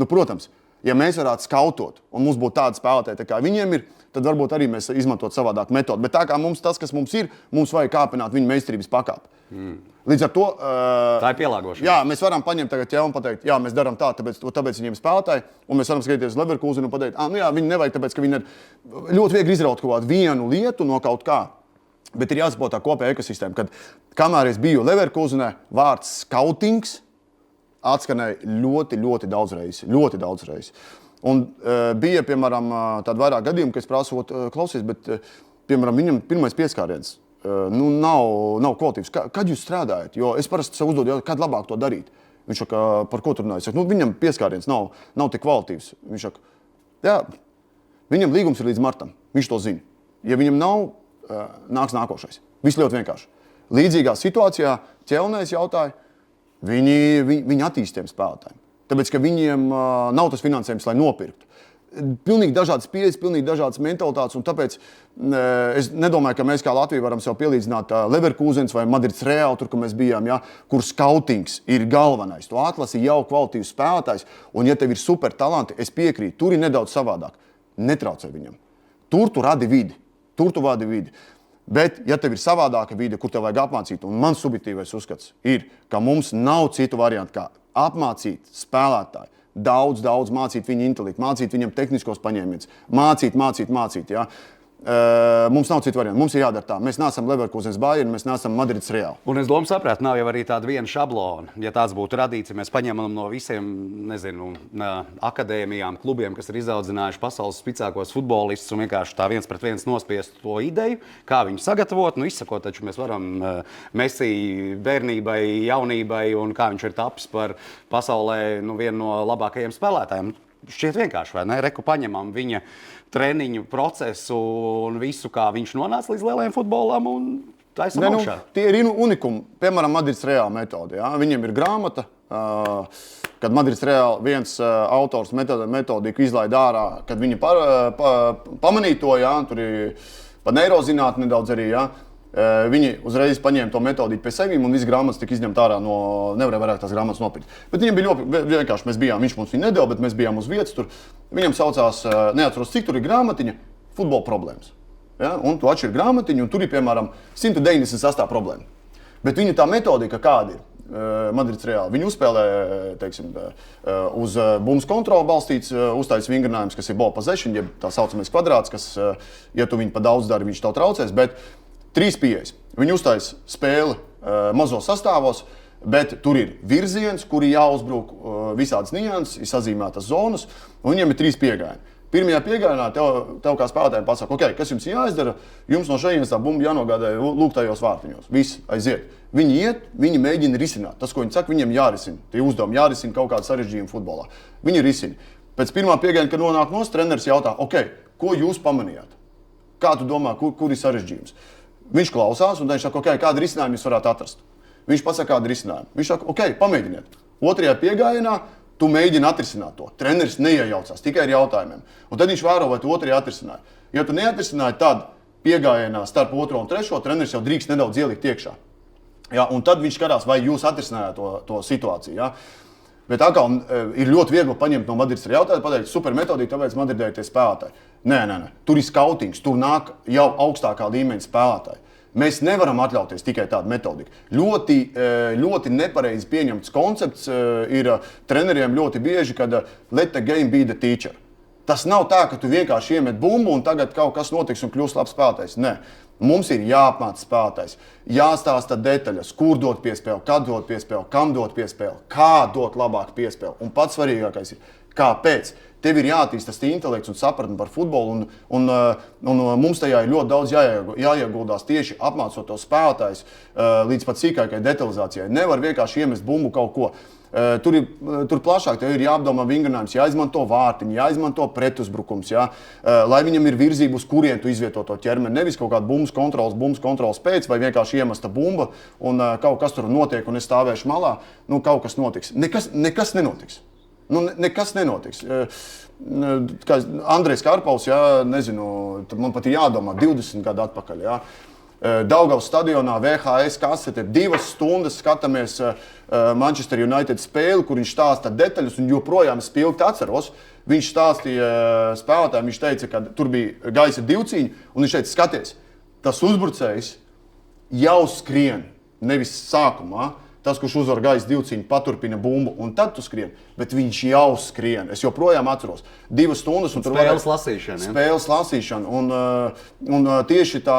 Speaker 2: protams, ja mēs varētu skautot, un mums būtu tādi spēlētāji, tā kā viņiem ir tad varbūt arī mēs izmantot savādāku metodi. Bet tā kā mums tas, kas mums ir, mums vajag kāpināt viņa meistarības pakāpi. Līdz ar to
Speaker 1: tā ir pielāgošana.
Speaker 2: Jā, mēs varam paņemt tagad un pateikt, jā, mēs darām tā, tāpēc viņiem spēlētāji, un mēs varam skatīties uz Leverkusenu un pateikt, nu jā, viņi nevajag, tāpēc, ka viņi ir ļoti viegli izraut kaut kādu vienu lietu no kaut kā. Bet ir jāsaprot tā kopējā ekosistēma, kad kamēr es biju Leverkusenē, vārds skautings atskanēja ļoti daudz reizes. Un bija, piemēram, tādi vairāk gadījumi, ka es prasu, klausies, bet, piemēram, viņam pirmais pieskāriens nav kvalitīvs. Kad jūs strādājat? Jo es parasti sev uzdodu, kad labāk to darīt. Viņš saka, par ko tu runāji? Es saku, viņam pieskāriens nav tik kvalitīvs. Viņš saka, jā, viņam līgums ir līdz martam. Viņš to zina. Ja viņam nav, nāks nākošais. Viss ļoti vienkārši. Līdzīgā situācijā ķelnēs jautāja, viņi attīst tiem spēlētājiem. Tāpēc, ka viņiem nav tas finansējums, lai nopirktu. Pilnīgi dažādas pieejas, pilnīgi dažādas mentalitātes, un tāpēc es nedomāju, ka mēs kā Latvija varam sev pielīdzināt Leverkusens vai Madrids Real, tur, kur mēs bijām, ja, kur skautings ir galvenais. Tu atlasi jau kvalitīvs spēlētājs, un ja tev ir super talanti, es piekrītu, tur ir nedaudz savādāk. Netraucē viņam. Tur tu radi vidi. Bet, ja tev ir savādāka vide, kur tev vajag apmācīt, un mans subjektīvais uzskats ir, ka mums nav citu variantu, kā apmācīt spēlētāju, daudz mācīt viņa intelektu, mācīt viņam tehniskos paņēmienus, mācīt, ja? Mums nav citu variantu, mums ir jādara tā. Mēs neesam Leverkusens Bayern, mēs neesam Madrids Real.
Speaker 1: Un es domāju, saprāt, nav jau arī tāda viena šablona. Ja tāds būtu radīts, ja mēs paņemam no visiem, akadēmijām, klubiem, kas ir izaudzinājuši pasaules spicākos futbolistus un vienkārši tā viens pret viens nospiest to ideju, kā viņu sagatavot, izsakot, taču mēs varam Messi bērnībai, jaunībai un kā viņš ir tapis par pasaulē vienu no labākajiem spēlētājiem. Šķiet vienkārši, vai ne? Reku paņemam viņa treniņu procesu un visu, kā viņš nonāca līdz lielajiem futbolam un taisam augšā.
Speaker 2: Tie ir unikumi. Piemēram, Madrids Real metode. Ja? Viņiem ir grāmata, kad Madrids Real viens autors metodiku izlaida ārā, kad viņi pamanīja to, ja? Tur ir pa neirozinātni nedaudz arī, ja? Viņi uzreiz paņēma to metodiku pie sevīm un viss grāmatas tika izņemta ārā nevarēja vairāk tās grāmatas nopirkt. Bet viņiem bija ļoti vienkārši, mēs bijām, viņš mums viņu nedeva, bet mēs bijām uz vietas tur. Viņam saucās, neatceros, cik tur ir grāmatiņa, futbola problēmas. Ja? Un tu atšķir grāmatiņu un tur ir, piemēram, 198 problēma. Bet viņa tā metodika kāda ir? Madrids Real. Viņi uzspēlē, teiksim, uz bumbas kontroli balstīts, uztājas vingrinājums, kas ir ball possession, jeb tā saucamais kvadrāts, kas, ja tu viņu pa daudz dari, viņš tev traucēs, bet 3 pieejas. Viņi uztais spēli mazos sastāvos, bet tur ir virziens, kur ir jāuzbruk visādas nianses, ir sazīmētas zonas, un viņiem ir 3 piegājieni. Pirmajā piegājienā tev kā spēlētājiem pasaka, ok, kas jums jāizdara, jums no šejienes tā bumba jānogādē lūgtajos vārtiņos. Viss aiziet. Viņi iet, viņi mēģina risināt. Tas, ko viņi saka, viņiem jārisina. Tie uzdevumi jārisina kaut kādu sarežģījumu futbolā. Viņi risina. Pēc pirmā piegājiena, kad nonāk nos, treneris jautā, ok, ko jūs pamanījāt? Kā tu domā, kur ir sarežģījums? Viņš klausās un viņš saka, ok, kādu risinājumu jūs varētu atrast. Viņš pasaka, kādu risinājumu. Viņš saka, ok, pamēģiniet. Otrajā piegājienā tu mēģini atrisināt to. Treneris neiejaucās, tikai ar jautājumiem. Un tad viņš vēro, vai tu otrajā atrisināji. Ja tu neatrisināji, tad piegājienā starp otro un trešo treneris jau drīkst nedaudz ielikt iekšā. Ja, un tad viņš skatās, vai jūs atrisinājāt to situāciju. Ja. Bet atkal ir ļoti viegli paņemt no Madrids jautājumu, pateikt, super metodika, tāpēc Madridē ir tie spēlētāji. Nē. Tur ir skautings, tur nāk jau augstākā līmeņa spēlētāji. Mēs nevaram atļauties tikai tādu metodiku. Ļoti nepareizi pieņemts koncepts ir treneriem ļoti bieži, kad let the game be the teacher. Tas nav tā, ka tu vienkārši iemet bumbu un tagad kaut kas notiks un kļūst labs spēlētājs. Nē. Mums ir jāapmāca spēlētājs, jāstāsta detaļas, kur dot piespēli, kad dot piespēli, kam dot piespēli, kā dot labāk piespēli. Un pats svarīgākais ir, kāpēc. Tev ir jāattīst tas intelekts un sapratni par futbolu, un mums tajā ir ļoti daudz jāieguldās tieši apmācot tos spēlētājus līdz pat sīkākai detalizācijai. Nevar vienkārši iemest bumbu kaut ko. Tur plašāk tev ir jāapdomā vingrinājums, jāizmanto vārtiņi, jāizmanto pretuzbrukums, lai viņam ir virzība, uz kurien tu izvieto to ķermeni. Nevis kaut kāda bumbas kontrols pēc, vai vienkārši iemesta bumba un kaut kas tur notiek un es stāvēšu malā, kaut kas notiks. Nekas nenotiks. Nekas nenotiks. Kā Andrejs Karpovs, nezinu, man pat ir jādomā 20 gadu atpakaļ. Daugavas stadionā VHS kasete 2 stundas skatāmies Manchester United spēli, kur viņš stāsta detaļas un joprojām spilgti atceros. Viņš stāstīja spēlētājiem, viņš teica, ka tur bija gaisa divcīņi, un viņš teica, skaties, tas uzbrucējs jau skrien, nevis sākumā. Tas, kurš uzvar gaisa divcīņu, paturpina bumbu, un tad tu skrien, bet viņš jau skrien. Es joprojām atceros 2 stundas. Un
Speaker 1: spēles lasīšana. Ja?
Speaker 2: Spēles lasīšana. Un tieši tā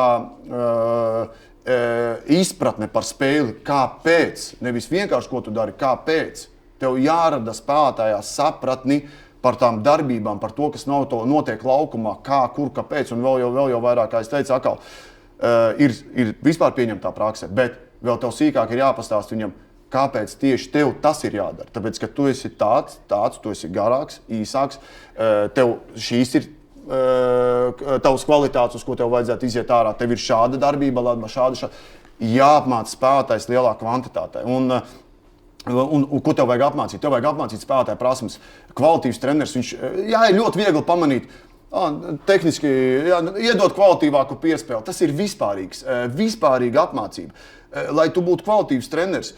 Speaker 2: izpratne par spēli, kāpēc, nevis vienkārši, ko tu dari, kāpēc. Tev jārada spēlētājā sapratni par tām darbībām, par to, kas notiek laukumā, kā, kur, kāpēc, un vēl jau vairāk, kā es teicu, atkal, ir vispār pieņemtā praksē, bet vēl tev sīkāk ir jāpastāst viņam, kāpēc tieši tev tas ir jādara. Tāpēc, ka tu esi tāds, tu esi garāks, īsāks, tev šīs ir tavas kvalitātes, uz ko tev vajadzētu iziet ārā. Tev ir šāda darbība, šāda. Jāapmāca spēlētājs lielā kvantitātē. Un ko tev vajag apmācīt? Tev vajag apmācīt spēlētāju prasmes. Kvalitīvs treneris, ir ļoti viegli pamanīt, tehniski iedot kvalitīvāku piespēli. Tas ir vispārīga apmācība. Lai tu būtu kvalitīvs treneris,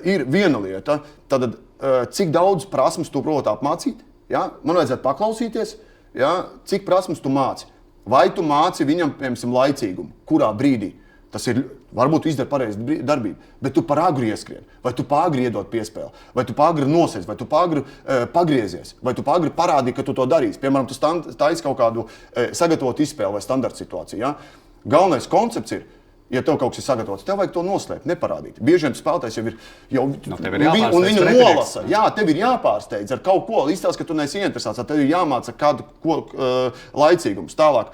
Speaker 2: ir viena lieta. Tad, cik daudz prasmes tu proti apmācīt? Ja? Man vajadzētu paklausīties, ja? Cik prasmes tu māci. Vai tu māci viņam, piemēram, laicīgumu? Kurā brīdī? Tas ir, varbūt tu izdari pareizi darbību, bet tu par agru ieskrien, vai tu par agru iedod piespēli, vai tu par agru nosēs, vai tu par agru pagriezies, vai tu par agru parādīji, ka tu to darīsi. Piemēram, tu taisi kaut kādu sagatavot izspēli vai standarta situāciju. Ja? Galvenais koncepts ir, ja tev kaut kas ir sagatavots, tev vajag to noslēpt, neparādīt. Bieži vien spēlētājs jau un viņu nolasa. Jā, tev ir jāpārsteidz ar kaut ko. Izstāst, ka tu neesi ieinteresēts, tev ir jāmāca laicīgums. Tālāk,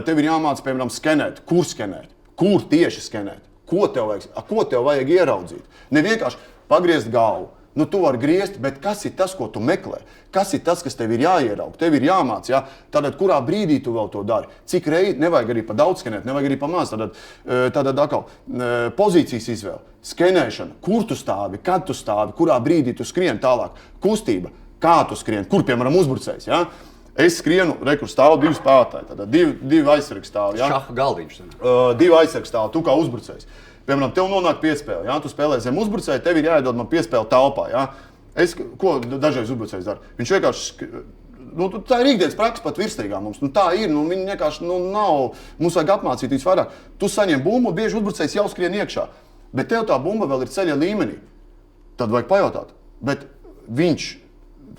Speaker 2: tev ir jāmāca, piemēram, skenēt. Kur skenēt? Kur tieši skenēt? Ko tev vajag ieraudzīt? Ne vienkārši pagriezt galvu. Nu, tu vari griezt, bet kas ir tas, ko tu meklē? Kas ir tas, kas tev ir jāieraug? Tev ir jāmāc, ja? Tātad, kurā brīdī tu vēl to dari? Cik reizi, nevajag arī pa daudz skenēt, nevajag arī pa maz. Tātad atkal, pozīcijas izvēle, skenēšana, kur tu stāvi, kad tu stāvi, kurā brīdī tu skrien tālāk, kustība, kā tu skrien, kur, piemēram, uzbrucējs, ja? Es skrienu, kur stāv 2 spēlētāji, tātad 2 aizsargi stāv, ja?
Speaker 1: Šaha galdiņš.
Speaker 2: 2 aizsargi stāv, tu kā uzbrucējs. Piemēram, tev nonāk piespēle, ja? Tu spēlē zem uzbrucēja, tev ir jāiedod man piespēle telpā. Ja? Ko dažreiz uzbrucējs dara? Viņš vienkārši, tā ir ikdienas praksa pat virsīgā mums. Tā ir, viņi vienkārši nav, mums vajag apmācīt viņus vairāk. Tu saņem bumbu, bieži uzbrucējs jau skrien iekšā, bet tev tā bumba vēl ir ceļa līmenī. Tad vajag pajautāt, bet viņš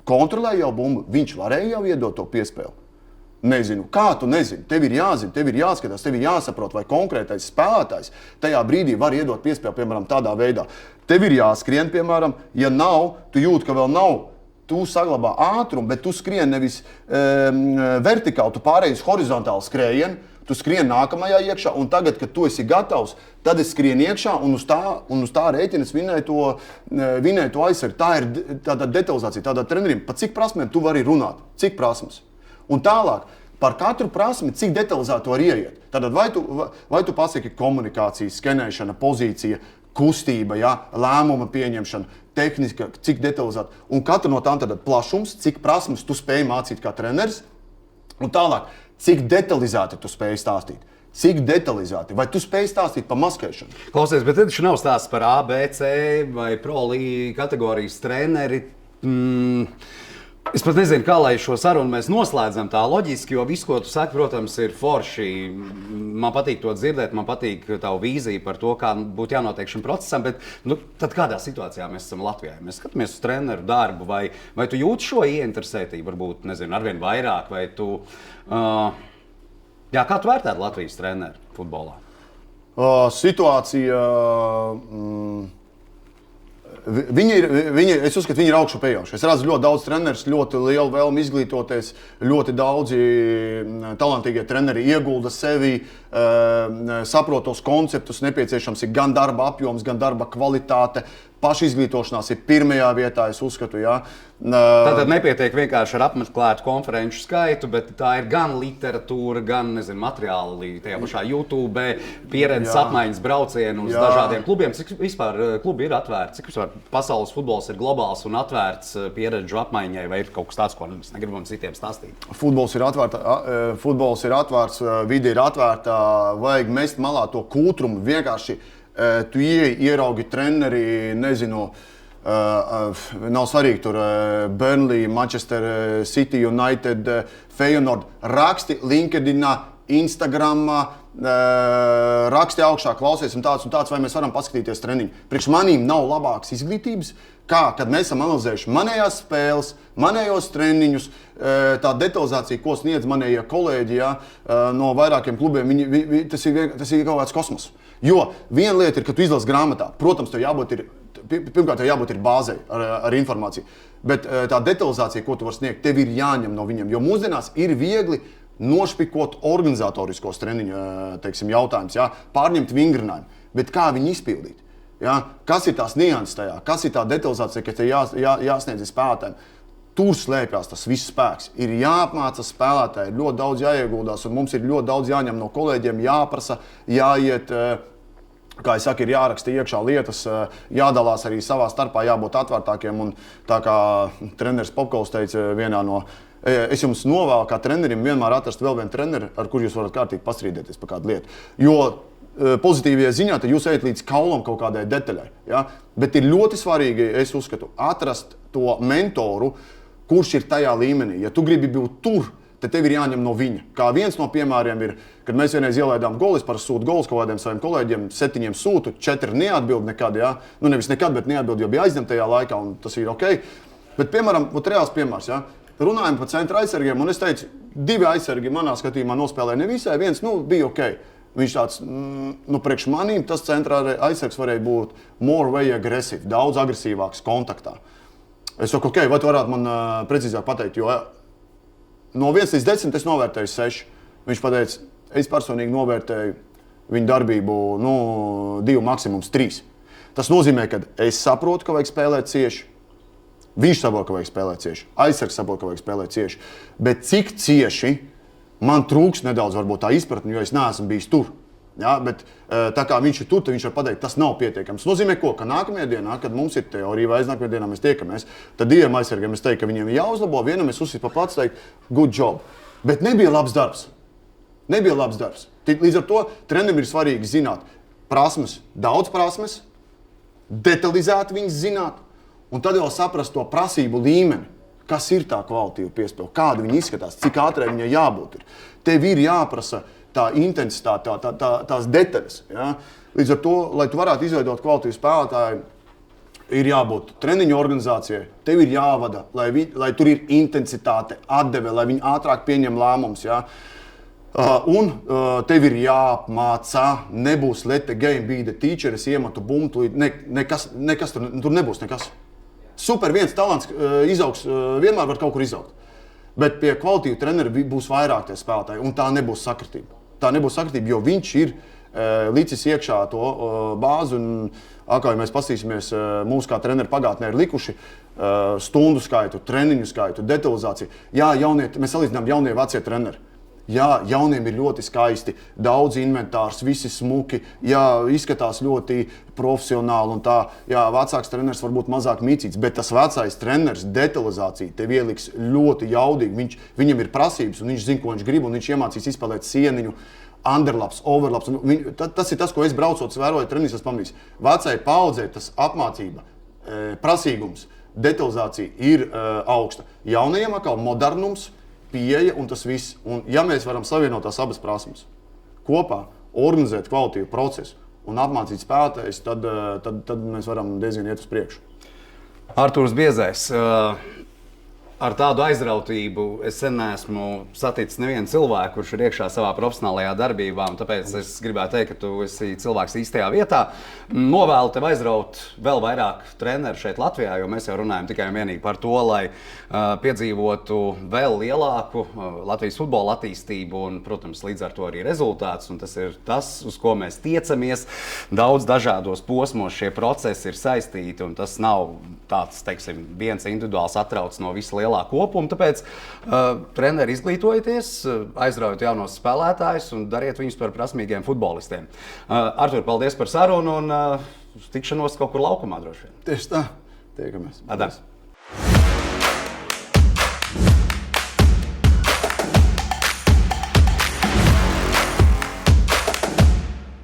Speaker 2: kontrolē jau bumbu, viņš varēja jau iedot to piespēli. Nezinu. Kā tu nezini? Tev ir jāzina, tev ir jāskatās, tev ir jāsaprot, vai konkrētais spēlētājs tajā brīdī var iedot piespēli, piemēram, tādā veidā. Tev ir jāskrien, piemēram, ja nav, tu jūti, ka vēl nav, tu saglabā ātrumu, bet tu skrien nevis vertikāli, tu pārējais horizontāli skrējienu, tu skrien nākamajā iekšā, un tagad, kad tu esi gatavs, tad es skrienu iekšā, un uz tā rēķina es vinēju to aizsargu. Tā ir tāda detalizācija, tādā trenerim, pa cik prasmēm tu vari runāt, cik prasmes. Un tālāk, par katru prasmi, cik detalizēti var ieiet. Tātad vai tu pasaki komunikācija, skenēšana, pozīcija, kustība, ja, lēmuma pieņemšana, tehniska, cik detalizēti. Un katra no tām tātad plašums, cik prasmes tu spēj mācīt kā treneris. Un tālāk, cik detalizēti tu spēj stāstīt. Cik detalizēti, vai tu spēj stāstīt par maskēšanu?
Speaker 1: Klausies, bet tad nav stāsts par A, B, C vai Pro League kategorijas treneri. Es pat nezinu, kā lai šo sarunu mēs noslēdzam tā loģiski, jo viss, ko tu saki, protams, ir forši. Man patīk to dzirdēt, man patīk tavu vīziju par to, kā būtu jānotiek šim procesam, bet tad kādā situācijā mēs esam Latvijā? Mēs skatāmies uz treneru darbu, vai tu jūti šo ieinteresētību, varbūt, nezinu, arvien vairāk, vai tu... kā tu vērtētu Latvijas treneru futbolā?
Speaker 2: Situācija... Es uzskatu, viņi ir augšupejoši. Es redzu ļoti daudz trenerus, ļoti lielu vēlmi izglītoties, ļoti daudzi talantīgie treneri iegulda sevi, saprot tos konceptus, nepieciešams ir gan darba apjoms, gan darba kvalitāte. Pašizglītošanās ir pirmajā vietā, es uzskatu, jā.
Speaker 1: Tātad nepietiek vienkārši ar apmeklētu konferenču skaitu, bet tā ir gan literatūra, gan, nezinu, materiāli tajā pašā YouTube, pieredzes apmaiņas braucienu uz dažādiem klubiem. Cik vispār klubi ir atvērti? Cik vispār pasaules futbols ir globāls un atvērts pieredžu apmaiņai, vai ir kaut kas tāds, ko mēs negribam citiem stāstīt?
Speaker 2: Futbols ir atvērts, vide ir atvērta, vajag mest malā to kūtrumu vienkārši. Tu ieraugi treneri, nezinu, Nav svarīgi, tur Burnley, Manchester City, United, Feyenoord. Raksti LinkedInā, Instagramā, raksti augšā, klausies un tāds, vai mēs varam paskatīties treniņu. Priekš manīm nav labākas izglītības, kad mēs esam analizējuši manējās spēles, manējos treniņus, tā detalizācija, ko sniedz manējie kolēģi no vairākiem klubiem, tas ir kaut kāds kosmos. Jo viena lieta ir, ka tu izlasi grāmatā, protams, pirmkārt, tev jābūt bāzei ar informāciju, bet tā detalizācija, ko tu vari sniegt, tev ir jāņem no viņiem, jo mūsdienās ir viegli nošpikot organizatoriskos treniņu jautājums, pārņemt vingrinājumu, bet kā viņu izpildīt? Kas ir tās nianses tajā, kas ir tā detalizācija, kas te jāsniedz spēlētājiem? Tur slēpjas tas viss spēks. Ir jāapmāca spēlētāji, ir ļoti daudz jāieguldās, un mums ir ļoti daudz jāņem no kolēģiem, jāprasa, jāiet, kā es saku, ir jāraksta iekšā lietas, jādalās arī savā starpā, jābūt atvērtākiem. Un tā kā treneris Popkovs teica vienā no, es jums novēlu kā trenerim vienmēr atrast vēl vienu treneri, ar kur jūs varat kārtīgi pastrīdēties par kādu lietu. Jo pozitīvajā ziņā, tad jūs ejat līdz kaulam kaut kādai detaļai. Ja? Bet ir ļoti svarīgi, es uzskatu, atrast to mentoru, kurš ir tajā līmenī. Ja tu gribi būt tur, tad tev ir jāņem no viņa. Kā viens no piemēriem ir, kad mēs vienreiz ielaidām golis, parasti sūtu golis kaut kādiem saviem kolēģiem, 7 sūtu, 4 neatbild nekad, ja? Nu nevis nekad, bet neatbild, jo bija aizņemtajā laikā, un tas ir ok. Bet, piemēram, reāls piemērs, ja? Runājam par centra aizsargiem, un es teicu, 2 aizsargi manā skatījumā nospēlēja nevisai, viens, bija ok. Viņš tāds, priekš manīm tas centrā aizsargs varēja būt more way aggressive, daudz agresīvāks kontaktā. Es saku, ok, vai tu varētu man precīzāk pateikt, jo no 1 līdz 10 es novērtēju 6. Viņš pateica, es personīgi novērtēju viņu darbību 2, maksimums 3. Tas nozīmē, ka es saprotu, ka vajag spēlēt cieši. Viņš saprot, ka vajag spēlēt cieši. Aizsargs saprot, ka vajag spēlēt cieši. Bet cik cieši man trūks nedaudz varbūt tā izpratne, jo es neesmu bijis tur. Ja? Bet tā kā viņš ir tur, tad viņš var pateikt, tas nav pietiekams. Tas nozīmē, ka nākamajā dienā, kad mums ir teorija vai aiznākamajā dienā mēs tiekamies, tad 2 aizsargiem es teiktu, ka viņiem ir jāuzlabo, vienam es uzsit pa plats teikt, good job. Bet nebija labs darbs. Līdz ar to trenerim ir svarīgi zināt prasmes, daudz prasmes, detalizēti viņas zināt, un tad jau saprast to prasību līmeni. Kas ir tā kvalitīva piespēle, kāda viņa izskatās, cik ātrai viņai jābūt. Tev ir jāprasa tā intensitāte, tās detaļas. Ja? Līdz ar to, lai tu varētu izveidot kvalitīvu spēlētāju, ir jābūt treniņu organizācijai, tev ir jāvada, lai tur ir intensitāte, atdeve, lai viņi ātrāk pieņem lēmumus. Ja? Un tev ir jāapmācā, nebūs let the game be the teacher, es iemetu bumbu, nekas tur nebūs nekas. Super, viens talants izaugs, vienmēr var kaut kur izaugt. Bet pie kvalitīvu treneri būs vairāk tie spēlētāji, un tā nebūs sakritība. Jo viņš ir licis iekšā to bāzi, un kā mēs paskatīsimies, mūsu kā treneri pagātnē ir likuši stundu skaitu, treniņu skaitu, detalizāciju. Jā, mēs salīdzinām jaunie vecie treneri. Jā, jauniem ir ļoti skaisti, daudz inventārs, visi smuki, jā, izskatās ļoti profesionāli un tā, jā, vecāks treneris varbūt mazāk mīcīts, bet tas vecais treneris detalizācija tev ieliks ļoti jaudīgi, viņam ir prasības un viņš zina, ko viņš grib un viņš iemācīs izspēlēt sieniņu, underlaps, overlaps. Tas ir tas, ko es braucot, vēroju treniņus, es pamanīju. Vecai paudzei tas apmācība, prasīgums, detalizācija ir augsta. Jaunajiem atkal modernums, pieeja un tas viss. Un ja mēs varam savienot tās abas prasmes kopā, organizēt kvalitīvu procesu un apmācīt spēlētājus, tad mēs varam diezgan iet uz priekšu.
Speaker 1: Artūrs Biezais, ar tādu aizrautību es sen neesmu saticis nevienu cilvēku, kurš ir iekšā savā profesionālajā darbībā, un tāpēc es gribētu teikt, ka tu esi cilvēks īstajā vietā. Novēlu tev aizraut vēl vairāk treneru šeit Latvijā, jo mēs jau runājam tikai un vienīgi par to, lai piedzīvotu vēl lielāku Latvijas futbola attīstību un, protams, līdz ar to arī rezultātus, un tas ir tas, uz ko mēs tiecamies. Daudz dažādos posmos šie procesi ir saistīti, un tas nav tāds, teiksim, viens individuāls atrauc no visa lielā kopuma, tāpēc treneri izglītojieties, aizraujot jaunos spēlētājus un dariet viņus par prasmīgiem futbolistiem. Artur, paldies par sarunu un tikšanos kaut kur laukumā droši vien.
Speaker 2: Tieši tā, tiekamies.
Speaker 1: Atā.